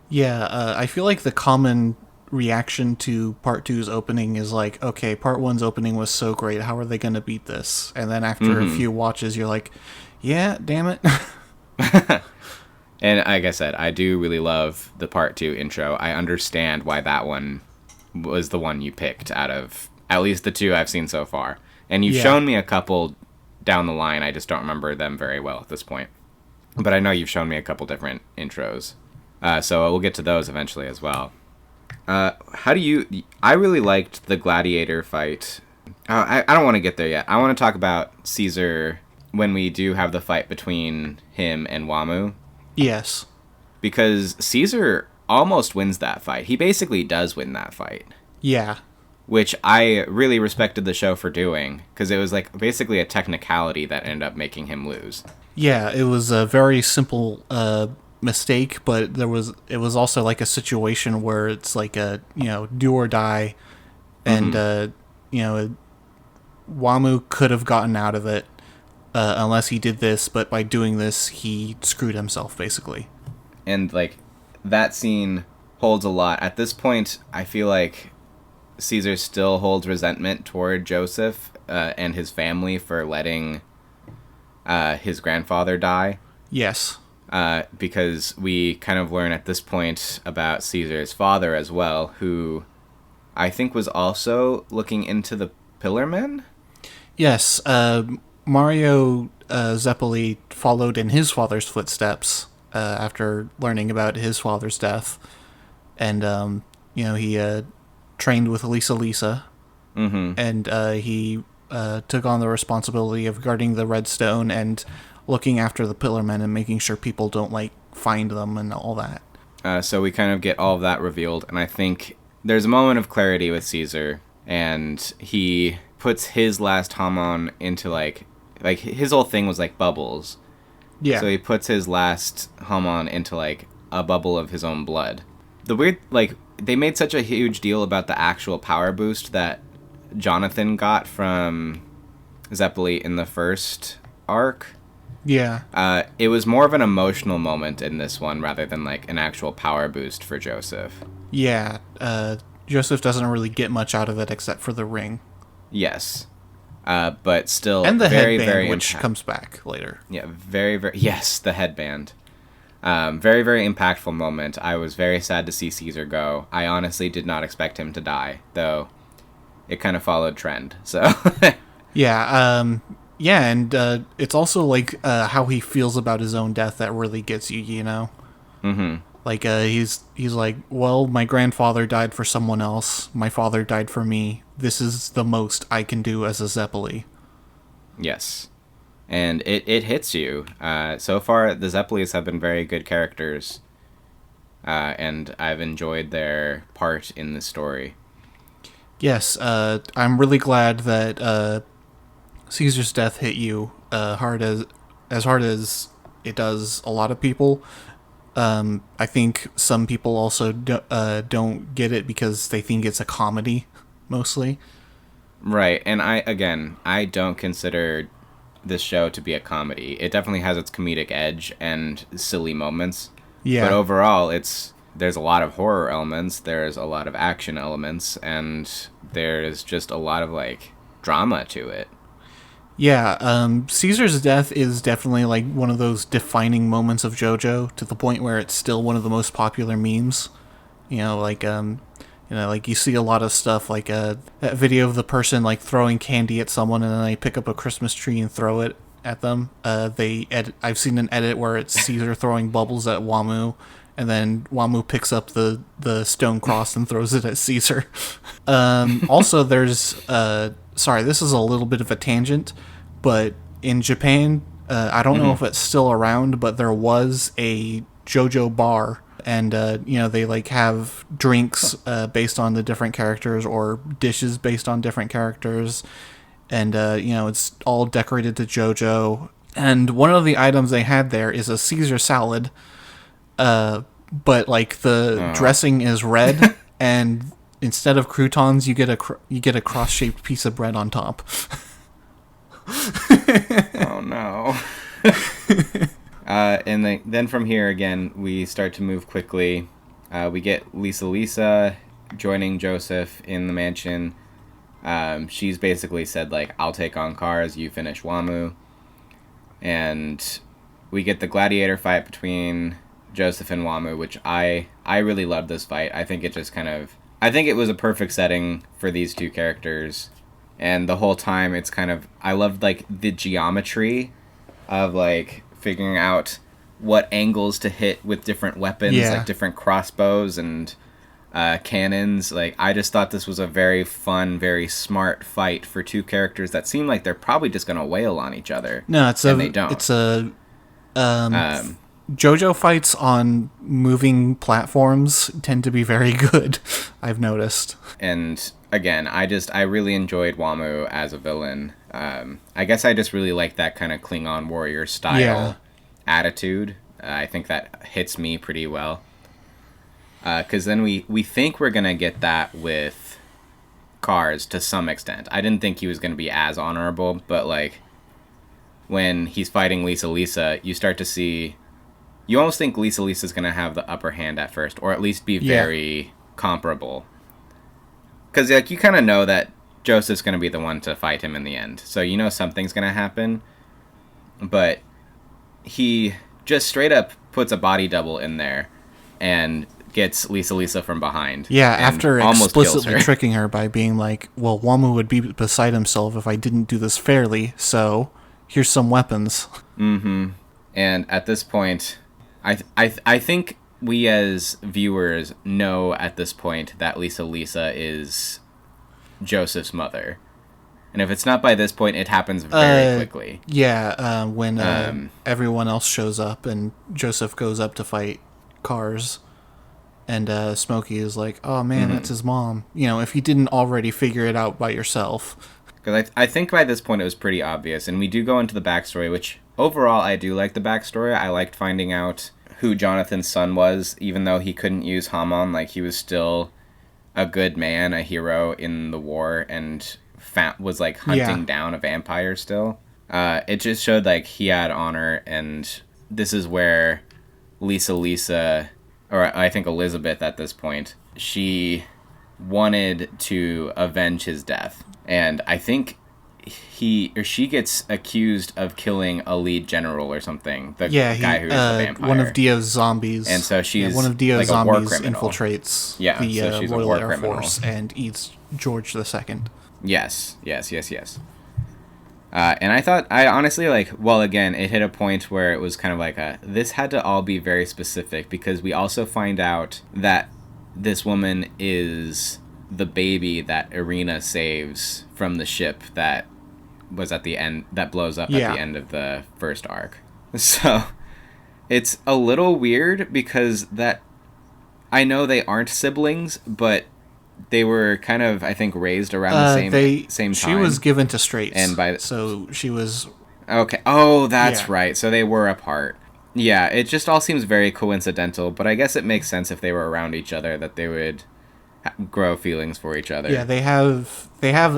Yeah, I feel like the common reaction to part 2's opening is like, okay, part 1's opening was so great, how are they going to beat this? And then after a few watches, you're like, yeah, damn it. And like I said, I do really love the part 2 intro. I understand why that one was the one you picked out of at least the 2 I've seen so far. And you've shown me a couple down the line. I just don't remember them very well at this point. But I know you've shown me a couple different intros. So we'll get to those eventually as well. How do you... I really liked the gladiator fight. I don't want to get there yet. I want to talk about Caesar when we do have the fight between him and Wamu. Yes. Because Caesar almost wins that fight. He basically does win that fight. Yeah. Which I really respected the show for doing, because it was like basically a technicality that ended up making him lose. Yeah, it was a very simple mistake, but it was also like a situation where it's like a, do or die, and Wamu could have gotten out of it unless he did this, but by doing this, he screwed himself, basically. And like that scene holds a lot. At this point, I feel like Caesar still holds resentment toward Joseph and his family for letting his grandfather die. Yes. Because we kind of learn at this point about Caesar's father as well, who I think was also looking into the Pillar Men? Yes. Mario Zeppeli followed in his father's footsteps after learning about his father's death. And, he trained with Lisa. Mm-hmm. And he took on the responsibility of guarding the Redstone and looking after the Pillarmen and making sure people don't like find them and all that. So we kind of get all of that revealed, and I think there's a moment of clarity with Caesar, and he puts his last Hamon into like his whole thing was like bubbles. Yeah. So he puts his last Hamon into like a bubble of his own blood. The weird, like, they made such a huge deal about the actual power boost that Jonathan got from Zeppeli in the first arc. Yeah. It was more of an emotional moment in this one rather than like an actual power boost for Joseph. Yeah. Joseph doesn't really get much out of it except for the ring. Yes. But still, and the very, headband, very which comes back later. Yeah, very, very... Yes, the headband. Very, very impactful moment. I was very sad to see Caesar go. I honestly did not expect him to die, though it kind of followed trend, so... Yeah, yeah, and it's also like how he feels about his own death that really gets you, you know? Mm-hmm. Like, he's like, well, my grandfather died for someone else. My father died for me. This is the most I can do as a Zeppeli. Yes. And it hits you. So far, the Zeppelis have been very good characters. And I've enjoyed their part in the story. Yes, I'm really glad that Caesar's death hit you hard as hard as it does a lot of people. I think some people also don't get it because they think it's a comedy, mostly. Right, and I don't consider this show to be a comedy. It definitely has its comedic edge and silly moments. Yeah. But overall, there's a lot of horror elements, there's a lot of action elements, and there's just a lot of, like, drama to it. Yeah, Caesar's death is definitely like one of those defining moments of JoJo to the point where it's still one of the most popular memes. Like you see a lot of stuff like that video of the person like throwing candy at someone and then they pick up a Christmas tree and throw it at them. I've seen an edit where it's Caesar throwing bubbles at Wamu, and then Wamu picks up the stone cross and throws it at Caesar. Also, there's sorry, this is a little bit of a tangent, but in Japan, I don't know if it's still around, but there was a JoJo bar, and they like have drinks based on the different characters or dishes based on different characters, and it's all decorated to JoJo. And one of the items they had there is a Caesar salad, but like the dressing is red, and instead of croutons, you get a cross-shaped piece of bread on top. Oh no! And then from here again, we start to move quickly. We get Lisa joining Joseph in the mansion. She's basically said like, "I'll take on cars, you finish Wamu," and we get the gladiator fight between Joseph and Wamu, which I really loved this fight. I think it was a perfect setting for these two characters. And the whole time it's I loved like the geometry of like figuring out what angles to hit with different weapons, like different crossbows and cannons. Like, I just thought this was a very fun, very smart fight for two characters that seem like they're probably just going to wail on each other. No, they don't. It's a JoJo fights on moving platforms tend to be very good, I've noticed. And again, I really enjoyed Wamu as a villain. I guess I just really like that kind of Klingon warrior style attitude. I think that hits me pretty well. Because then we think we're going to get that with Cars to some extent. I didn't think he was going to be as honorable, but like when he's fighting Lisa, you start to see... You almost think Lisa's going to have the upper hand at first, or at least be very comparable. Because like, you kind of know that Joseph's going to be the one to fight him in the end. So you know something's going to happen. But he just straight up puts a body double in there and gets Lisa from behind. Yeah, after explicitly tricking her by being like, well, Wamu would be beside himself if I didn't do this fairly, so here's some weapons. Mm-hmm. And at this point, I think we as viewers know at this point that Lisa is Joseph's mother. And if it's not by this point, it happens very quickly. Yeah, when everyone else shows up and Joseph goes up to fight Cars, and Smokey is like, oh man, that's his mom. You know, if you didn't already figure it out by yourself. Because I think by this point it was pretty obvious. And we do go into the backstory, which overall I do like the backstory. I liked finding out who Jonathan's son was, even though he couldn't use Hamon. Like, he was still a good man, a hero in the war, and was like hunting down a vampire still. It just showed like he had honor, and this is where Lisa, or I think Elizabeth at this point, she wanted to avenge his death. And I think she gets accused of killing a lead general or something. The guy who's the vampire. One of Dio's zombies. And so she's one of Dio's like zombies infiltrates the so she's Royal a war Air criminal. Force and eats George II. Yes. And I honestly, like, well, again, it hit a point where it was kind of like this had to all be very specific, because we also find out that this woman is the baby that Irina saves from the ship that was at the end, that blows up at the end of the first arc. So it's a little weird, because that, I know they aren't siblings, but they were kind of, I think, raised around the same time. She was given to straights, and so she was... Okay. Oh, that's right. So they were apart. Yeah, it just all seems very coincidental, but I guess it makes sense if they were around each other that they would grow feelings for each other. Yeah, they have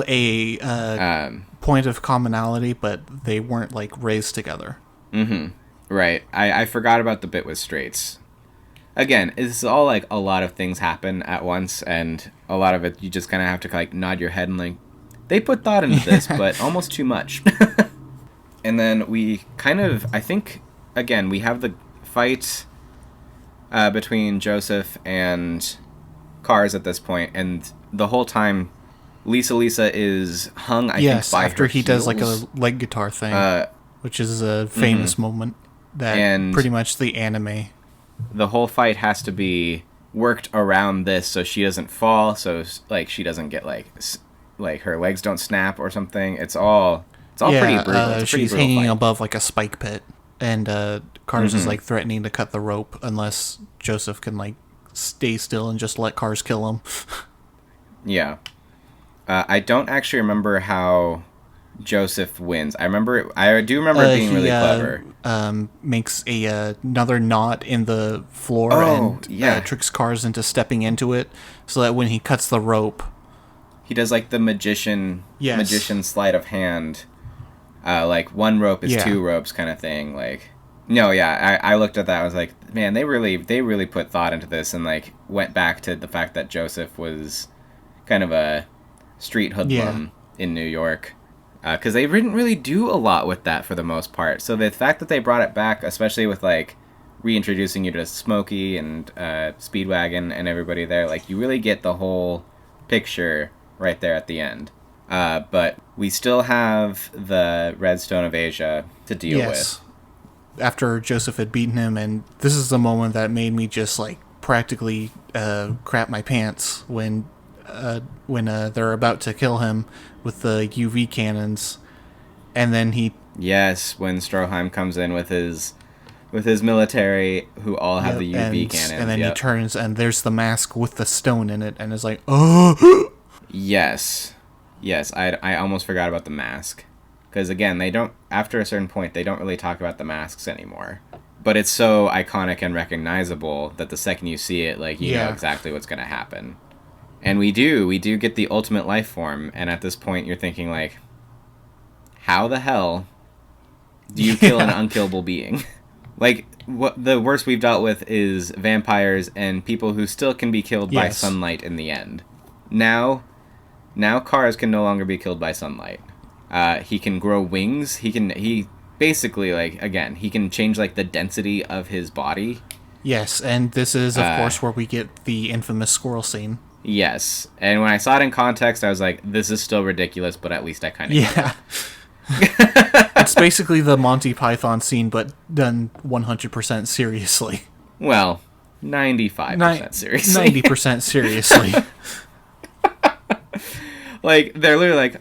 a point of commonality, but they weren't, like, raised together. Mm-hmm. Right. I forgot about the bit with straights. Again, it's all, like, a lot of things happen at once, and a lot of it you just kind of have to, like, nod your head and, like, they put thought into this, but almost too much. And then we kind of, I think, again, we have the fight between Joseph and Cars at this point, and the whole time Lisa is hung, I think, by after her he heels. does, like, a leg guitar thing, which is a famous moment that pretty much the anime... The whole fight has to be worked around this so she doesn't fall, so, like, she doesn't get, like her legs don't snap or something. It's all pretty brutal. She's hanging above, like, a spike pit, and Cars is, like, threatening to cut the rope unless Joseph can, like, stay still and just let Cars kill him. Yeah. I don't actually remember how Joseph wins. I do remember it being really clever. Makes another knot in the floor and tricks Cars into stepping into it, so that when he cuts the rope, he does, like, the magician sleight of hand. Like, one rope is two ropes kind of thing. Like, no, yeah, I looked at that. I was like, man, they really put thought into this, and, like, went back to the fact that Joseph was kind of a street hoodlum in New York. Because they didn't really do a lot with that for the most part. So the fact that they brought it back, especially with, like, reintroducing you to Smokey and Speedwagon and everybody there, like, you really get the whole picture right there at the end. But we still have the Red Stone of Asia to deal with. After Joseph had beaten him, and this is the moment that made me just, like, practically crap my pants when they're about to kill him with the UV cannons, and then when Stroheim comes in with his military, who all have the UV cannons, and then he turns and there's the mask with the stone in it, and is like, oh. Yes, I almost forgot about the mask, because again, after a certain point they don't really talk about the masks anymore. But it's so iconic and recognizable that the second you see it, like, you know exactly what's going to happen. And we do get the ultimate life form, and at this point you're thinking, like, how the hell do you kill an unkillable being? Like, what the worst we've dealt with is vampires and people who still can be killed by sunlight in the end. Now Cars can no longer be killed by sunlight. He can grow wings. He basically, like, again, he can change, like, the density of his body. Yes, and this is, of course, where we get the infamous squirrel scene. Yes, and when I saw it in context, I was like, this is still ridiculous, but at least I kind of get it. It's basically the Monty Python scene, but done 100% seriously. Well, 95% seriously. 90% seriously. Like, they're literally like,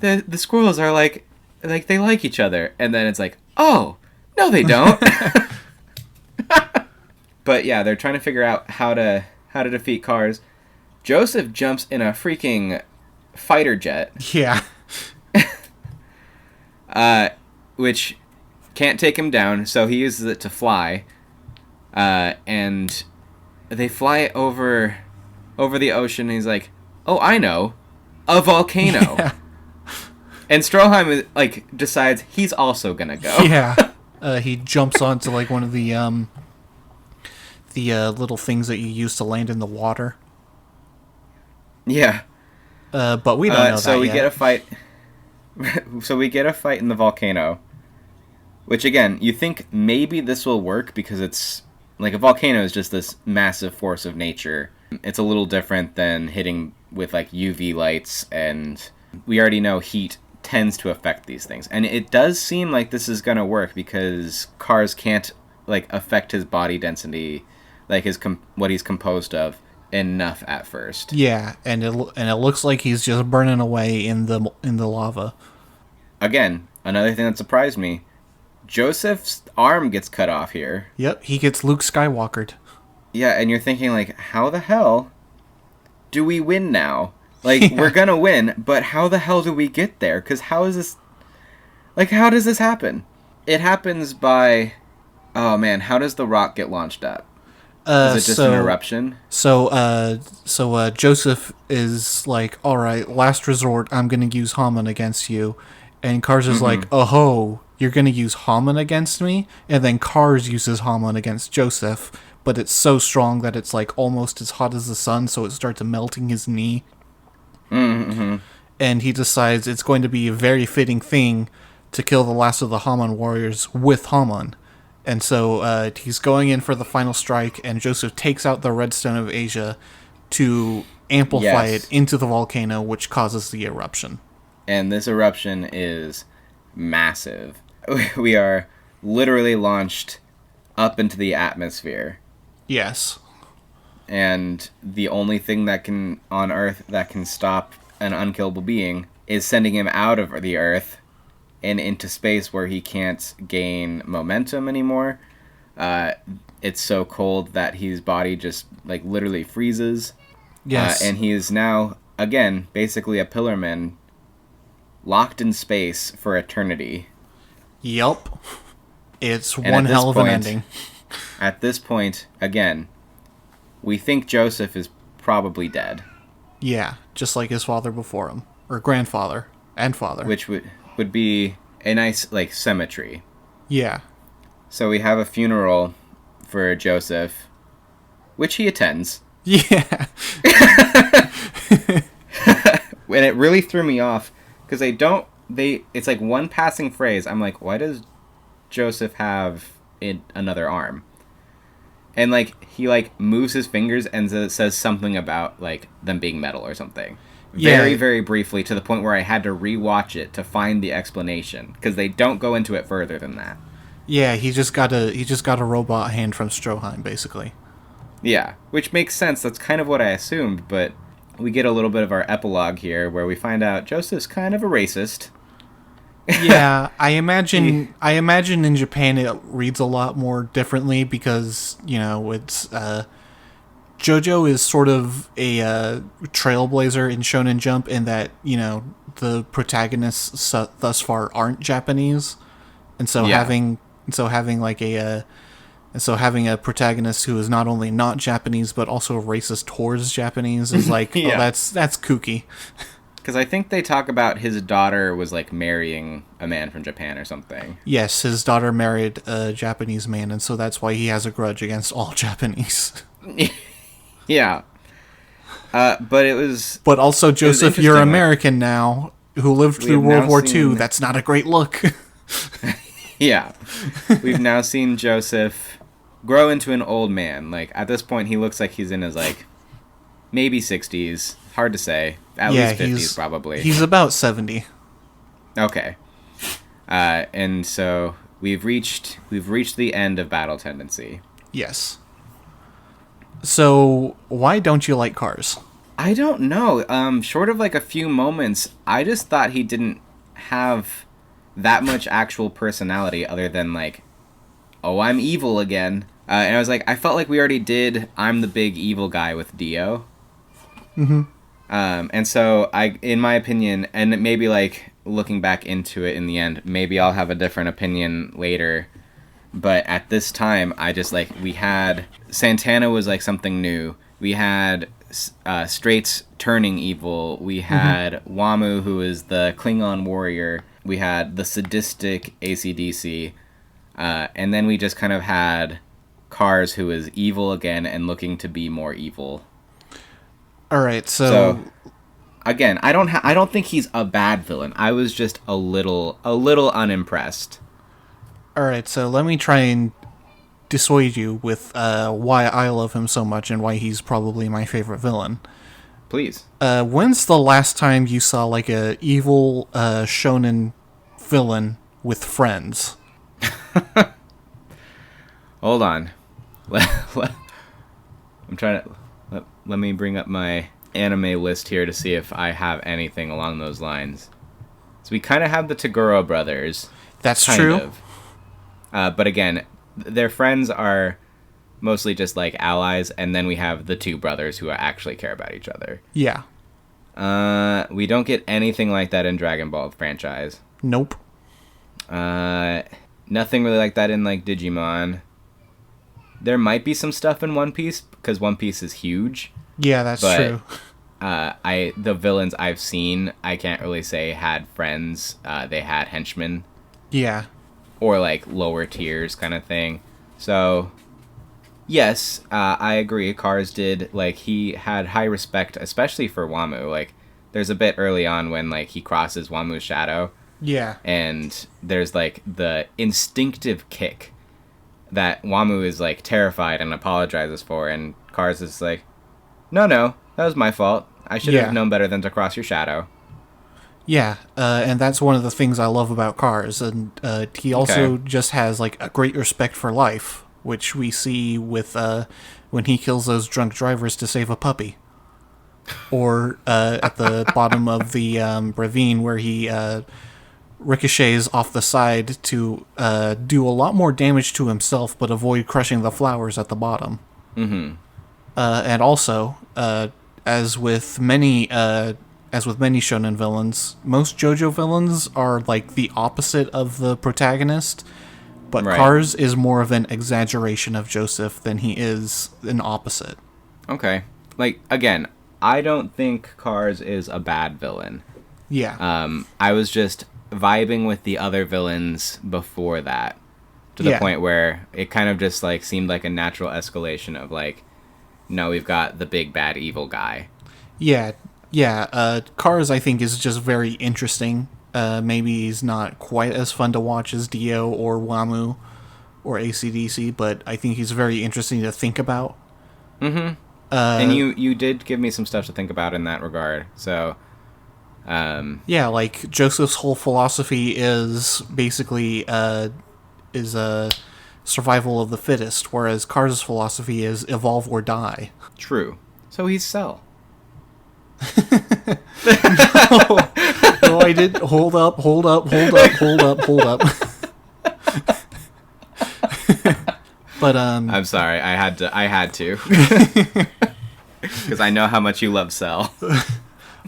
the squirrels are like they like each other. And then it's like, oh, no, they don't. But yeah, they're trying to figure out how to defeat Cars. Joseph jumps in a freaking fighter jet. Yeah. Which can't take him down, so he uses it to fly. And they fly over the ocean, and he's like, oh, I know, a volcano. Yeah. And Stroheim like decides he's also gonna go. Yeah. He jumps onto like one of the little things that you use to land in the water. Yeah. But we don't know that so we yet. get a fight. So we get a fight in the volcano. Which, again, you think maybe this will work because it's... Like, a volcano is just this massive force of nature. It's a little different than hitting with, like, UV lights, and we already know heat tends to affect these things. And it does seem like this is going to work because Cars can't, like, affect his body density, like, what he's composed of, enough at first. Yeah, and it looks like he's just burning away in the lava. Again, another thing that surprised me, Joseph's arm gets cut off here. Yep, he gets Luke Skywalkered. Yeah, and you're thinking, like, how the hell do we win now? Like, yeah. We're gonna win, but how the hell do we get there? Because how is this... Like, how does this happen? It happens by... Oh, man, how does the rock get launched up? Is it just an eruption? So Joseph is like, all right, last resort, I'm going to use Haman against you. And Cars is like, oh, you're going to use Haman against me? And then Cars uses Haman against Joseph, but it's so strong that it's like almost as hot as the sun, so it starts melting his knee. Mm-hmm. And he decides it's going to be a very fitting thing to kill the last of the Haman warriors with Haman. And so he's going in for the final strike, and Joseph takes out the Redstone of Asia to amplify it into the volcano, which causes the eruption. And this eruption is massive. We are literally launched up into the atmosphere. Yes. And the only thing on Earth that can stop an unkillable being is sending him out of the Earth and into space where he can't gain momentum anymore. It's so cold that his body just like literally freezes. Yes. And he is now, again, basically a Pillarman locked in space for eternity. Yup. It's one hell of an ending. At this point, again, we think Joseph is probably dead. Yeah, just like his father before him. Or grandfather and father. Which would be a nice, like, symmetry. Yeah. So we have a funeral for Joseph, which he attends. Yeah. And it really threw me off, because it's like one passing phrase. I'm like, why does Joseph have another arm? And, like, he, like, moves his fingers and says something about, like, them being metal or something. Very, very briefly, to the point where I had to rewatch it to find the explanation, because they don't go into it further than that. Yeah, he just got a robot hand from Stroheim, basically. Yeah, which makes sense. That's kind of what I assumed, but we get a little bit of our epilogue here, where we find out Joseph's kind of a racist. Yeah, I imagine in Japan it reads a lot more differently because, you know, it's JoJo is sort of a trailblazer in Shonen Jump in that, you know, the protagonists thus far aren't Japanese, and so having a protagonist who is not only not Japanese but also racist towards Japanese is like, oh, that's kooky. Because I think they talk about his daughter was, like, marrying a man from Japan or something. Yes, his daughter married a Japanese man, and so that's why he has a grudge against all Japanese. Yeah. But it was... But also, Joseph, you're American now, who lived through World War II. That's not a great look. Yeah. We've now seen Joseph grow into an old man. Like, at this point, he looks like he's in his, like, maybe 60s. Hard to say. At least 50s, probably. He's about 70. Okay. And so we've reached the end of Battle Tendency. Yes. So why don't you like Cars? I don't know. Short of like a few moments, I just thought he didn't have that much actual personality other than like, oh, I'm evil again. And I was like, I felt like we already did I'm the big evil guy with Dio. Mm-hmm. And so in my opinion, and maybe like looking back into it in the end, maybe I'll have a different opinion later. But at this time, I just like, we had Santana was like something new. We had Straits turning evil. We had Wamu, who is the Klingon warrior. We had the sadistic AC/DC. And then we just kind of had Kars, who is evil again and looking to be more evil. All right, so again, I don't think he's a bad villain. I was just a little unimpressed. All right, so let me try and dissuade you with why I love him so much and why he's probably my favorite villain. Please. When's the last time you saw like a evil shonen villain with friends? Hold on. I'm trying to... Let me bring up my anime list here to see if I have anything along those lines. So we kind of have the Toguro brothers. That's true. But again, their friends are mostly just like allies, and then we have the two brothers who actually care about each other. Yeah. We don't get anything like that in Dragon Ball franchise. Nope. Nothing really like that in like Digimon. There might be some stuff in One Piece because One Piece is huge. Yeah, that's true. The villains I've seen, I can't really say had friends. They had henchmen. Yeah. Or like lower tiers kind of thing. So, yes, I agree. Kars did, like, he had high respect, especially for Wamu. Like, there's a bit early on when like he crosses Wamu's shadow. Yeah. And there's like the instinctive kick that Wamu is like terrified and apologizes for, and Kars is like, no, that was my fault. I should have known better than to cross your shadow. Yeah, and that's one of the things I love about Kars, and he also just has like a great respect for life, which we see with when he kills those drunk drivers to save a puppy, or at the bottom of the ravine where he ricochets off the side to do a lot more damage to himself, but avoid crushing the flowers at the bottom. Mm-hmm. And also, as with many shonen villains, most JoJo villains are like the opposite of the protagonist, but Kars is more of an exaggeration of Joseph than he is an opposite. Okay. Like, again, I don't think Kars is a bad villain. Yeah. I was just vibing with the other villains before that, to the point where it kind of just like seemed like a natural escalation of like, no, we've got the big bad evil guy. Yeah. Kars, I think, is just very interesting. Maybe he's not quite as fun to watch as Dio or Wamu or AC/DC, but I think he's very interesting to think about. Mm-hmm. And you did give me some stuff to think about in that regard, so... yeah, like, Joseph's whole philosophy is basically is a survival of the fittest, whereas Kars' philosophy is evolve or die. True. So he's Cell. No, I did. Hold up. But I'm sorry. I had to. Because I know how much you love Cell.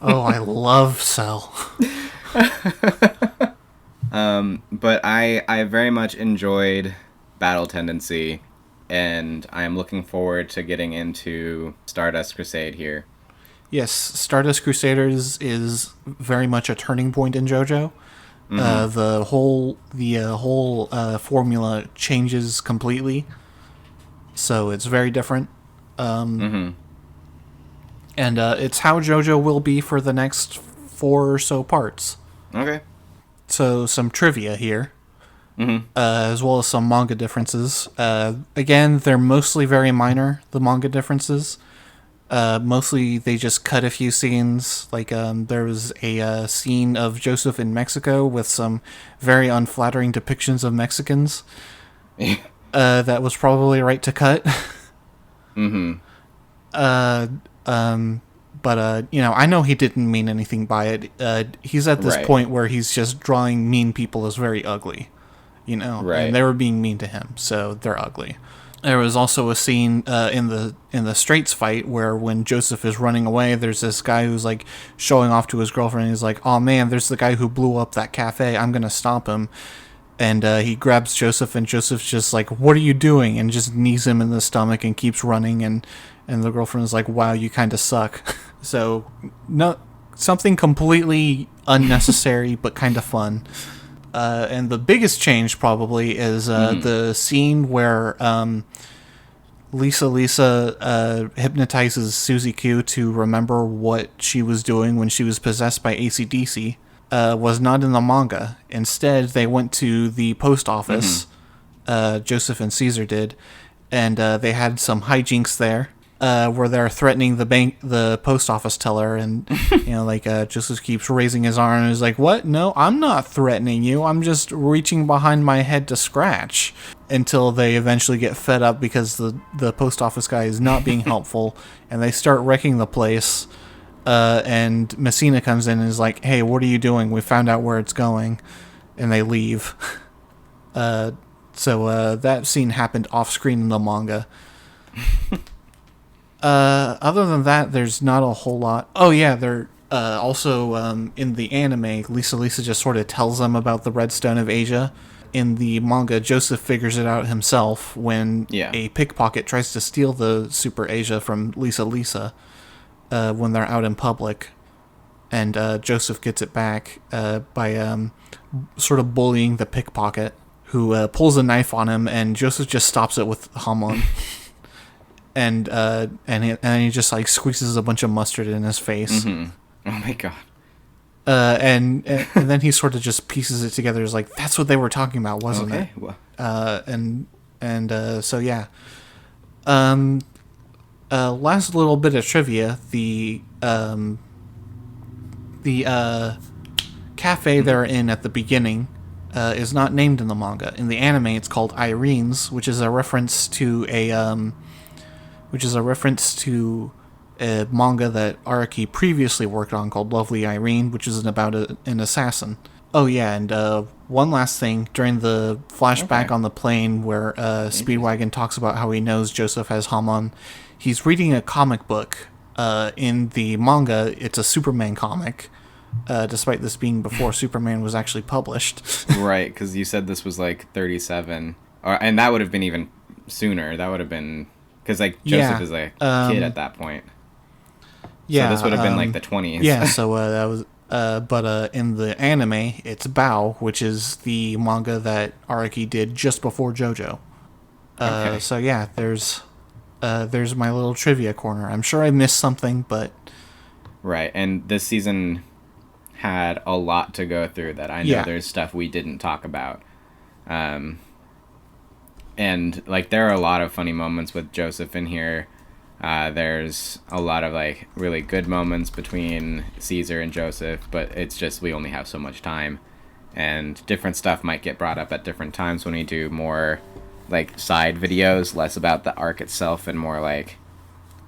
Oh, I love Cell. But I very much enjoyed Battle Tendency, and I am looking forward to getting into Stardust Crusade here. Yes, Stardust Crusaders is very much a turning point in JoJo. Mm-hmm. The whole formula changes completely, so it's very different. And it's how JoJo will be for the next 4 or so parts. Okay. So some trivia here, as well as some manga differences. Again, they're mostly very minor, the manga differences. Mostly they just cut a few scenes. Like there was a scene of Joseph in Mexico with some very unflattering depictions of Mexicans. That was probably right to cut. But I know he didn't mean anything by it. He's at this Right. point where he's just drawing mean people as very ugly, Right. and they were being mean to him, so they're ugly. There was also a scene in the Straits fight where when Joseph is running away, there's this guy who's like showing off to his girlfriend. And he's like, "Oh man, there's the guy who blew up that cafe. I'm gonna stop him." And he grabs Joseph, and Joseph's just like, "What are you doing?" And just knees him in the stomach and keeps running. And the girlfriend is like, "Wow, you kind of suck." So, no, something completely unnecessary but kind of fun. And the biggest change probably is the scene where Lisa hypnotizes Susie Q to remember what she was doing when she was possessed by AC/DC. Was not in the manga. Instead, they went to the post office. Joseph and Caesar did, and they had some hijinks there. Where they're threatening the post office teller, and Joseph keeps raising his arm and is like, "What? No, I'm not threatening you. I'm just reaching behind my head to scratch." Until they eventually get fed up because the post office guy is not being helpful, and they start wrecking the place. And Messina comes in and is like, "Hey, what are you doing? We found out where it's going," and they leave. So that scene happened off screen in the manga. Other than that, there's not a whole lot. Oh yeah, they're also in the anime, Lisa just sort of tells them about the Redstone of Asia. In the manga, Joseph figures it out himself when a pickpocket tries to steal the Super Asia from Lisa when they're out in public, and Joseph gets it back by sort of bullying the pickpocket, who pulls a knife on him, and Joseph just stops it with Hamon. And he just like squeezes a bunch of mustard in his face. Mm-hmm. Oh my god. And then he sort of just pieces it together. It's like, that's what they were talking about, wasn't it? Well. So yeah. Last little bit of trivia: the cafe they're in at the beginning is not named in the manga. In the anime, it's called Irene's, which is a reference to a manga that Araki previously worked on called Lovely Irene, which is about an assassin. Oh yeah, and one last thing, during the flashback on the plane where Speedwagon talks about how he knows Joseph has Hamon, he's reading a comic book. In the manga, it's a Superman comic, despite this being before Superman was actually published. Right, because you said this was like 37, and that would have been even sooner. That would have been... Because, like, Joseph is a kid at that point. Yeah. So this would have been, like, the 20s. Yeah, so that was... But in the anime, it's Bao, which is the manga that Araki did just before JoJo. Okay. So, yeah, there's my little trivia corner. I'm sure I missed something, but... Right, and this season had a lot to go through that I know there's stuff we didn't talk about. And, like, there are a lot of funny moments with Joseph in here. There's a lot of, like, really good moments between Caesar and Joseph, but it's just we only have so much time. And different stuff might get brought up at different times when we do more, like, side videos, less about the arc itself and more, like,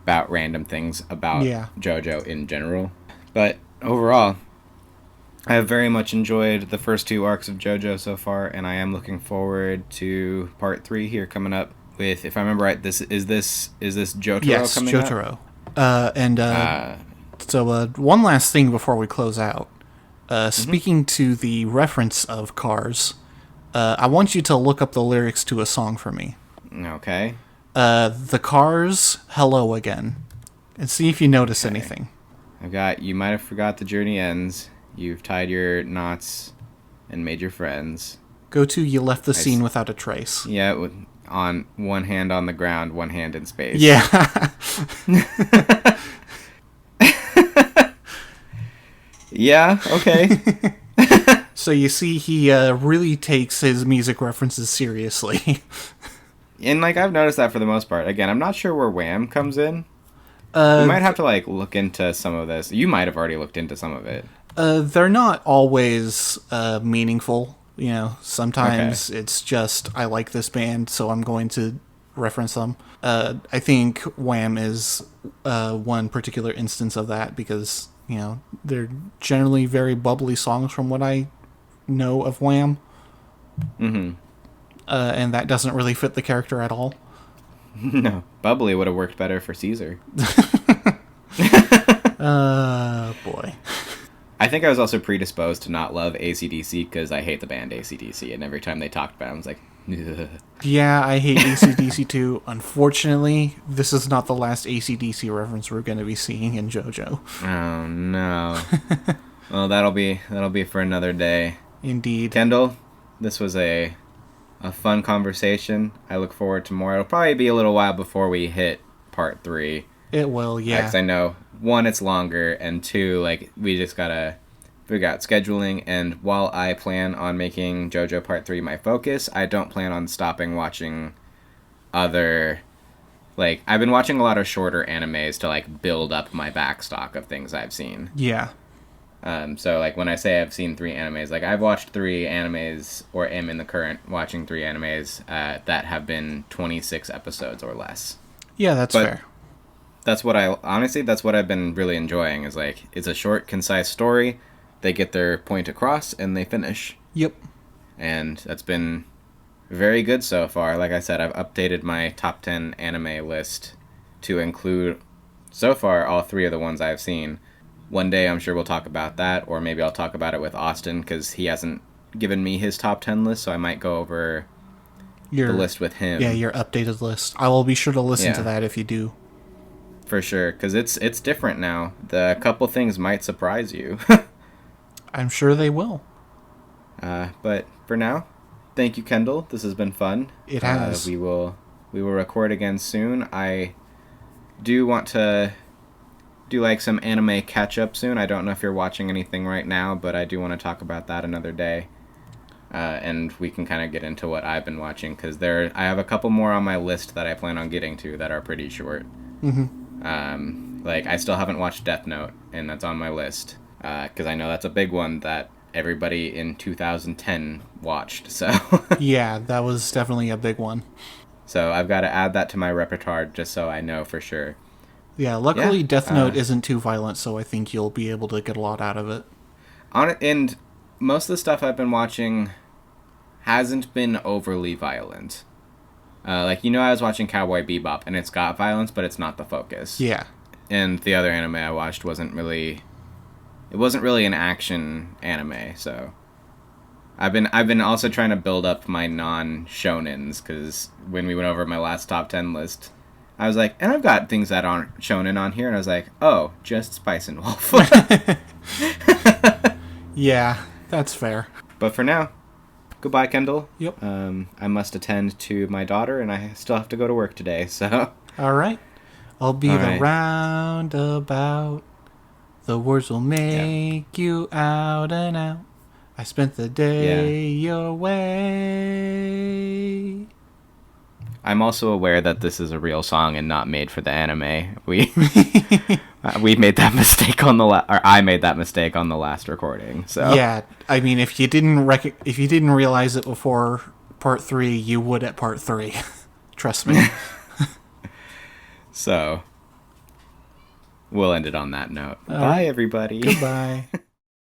about random things about JoJo in general. But overall, I have very much enjoyed the first two arcs of JoJo so far, and I am looking forward to part 3 here coming up with, if I remember right, is this Jotaro coming up? Jotaro. So one last thing before we close out. Speaking to the reference of Cars, I want you to look up the lyrics to a song for me. Okay. The Cars, Hello Again, and see if you notice anything. I've got, you might have forgot the journey ends. You've tied your knots and made your friends. Go to You Left the Scene Without a Trace. Yeah, with on one hand on the ground, one hand in space. Yeah. Yeah, okay. So you see, he really takes his music references seriously. And, like, I've noticed that for the most part. Again, I'm not sure where Wham comes in. We might have to, like, look into some of this. You might have already looked into some of it. They're not always meaningful. You know, sometimes it's just, I like this band, so I'm going to reference them. I think Wham is one particular instance of that because, you know, they're generally very bubbly songs from what I know of Wham. Mm-hmm. And that doesn't really fit the character at all. No, bubbly would have worked better for Caesar. Boy. I think I was also predisposed to not love AC/DC because I hate the band AC/DC, and every time they talked about it, I was like, ugh. Yeah, I hate AC/DC too. Unfortunately, this is not the last AC/DC reference we're going to be seeing in JoJo. Oh no. Well, that'll be for another day. Indeed. Kendall, this was a fun conversation. I look forward to more. It'll probably be a little while before we hit part 3. It will, yeah. Because I know, 1, it's longer, and 2, like, we just gotta figure out scheduling, and while I plan on making JoJo Part 3 my focus, I don't plan on stopping watching other... Like, I've been watching a lot of shorter animes to, like, build up my backstock of things I've seen. Yeah. So, like, when I say I've seen 3 animes, like, I've watched 3 animes, or am in the current watching 3 animes, that have been 26 episodes or less. Yeah, that's fair. That's what that's what I've been really enjoying, is, like, it's a short, concise story, they get their point across, and they finish. Yep. And that's been very good so far. Like I said, I've updated my top 10 anime list to include, so far, all 3 of the ones I've seen. One day I'm sure we'll talk about that, or maybe I'll talk about it with Austin, because he hasn't given me his top 10 list, so I might go over the list with him. Yeah, your updated list. I will be sure to listen to that if you do. For sure, because it's different now. The couple things might surprise you. I'm sure they will. But for now, thank you, Kendall. This has been fun. It has. We will record again soon. I do want to do like some anime catch up soon. I don't know if you're watching anything right now, but I do want to talk about that another day. And we can kind of get into what I've been watching, because I have a couple more on my list that I plan on getting to that are pretty short. Mm-hmm. Like, I still haven't watched Death Note, and that's on my list, because I know that's a big one that everybody in 2010 watched, so... Yeah, that was definitely a big one. So I've got to add that to my repertoire just so I know for sure. Yeah, luckily Death Note isn't too violent, so I think you'll be able to get a lot out of it. And most of the stuff I've been watching hasn't been overly violent. Like, I was watching Cowboy Bebop, and it's got violence, but it's not the focus. Yeah. And the other anime I watched wasn't really an action anime, so... I've been also trying to build up my non-shonens, because when we went over my last top 10 list, I was like, and I've got things that aren't shonen on here, and I was like, oh, just Spice and Wolf. Yeah, that's fair. But for now... Goodbye, Kendall. Yep. I must attend to my daughter, and I still have to go to work today, so... All right. I'll be roundabout. The words will make you out and out. I spent the day your way. I'm also aware that this is a real song and not made for the anime. We made that mistake on I made that mistake on the last recording. So yeah, I mean, if you didn't realize it before part 3, you would at part 3. Trust me. So we'll end it on that note. All Bye, right. everybody. Goodbye.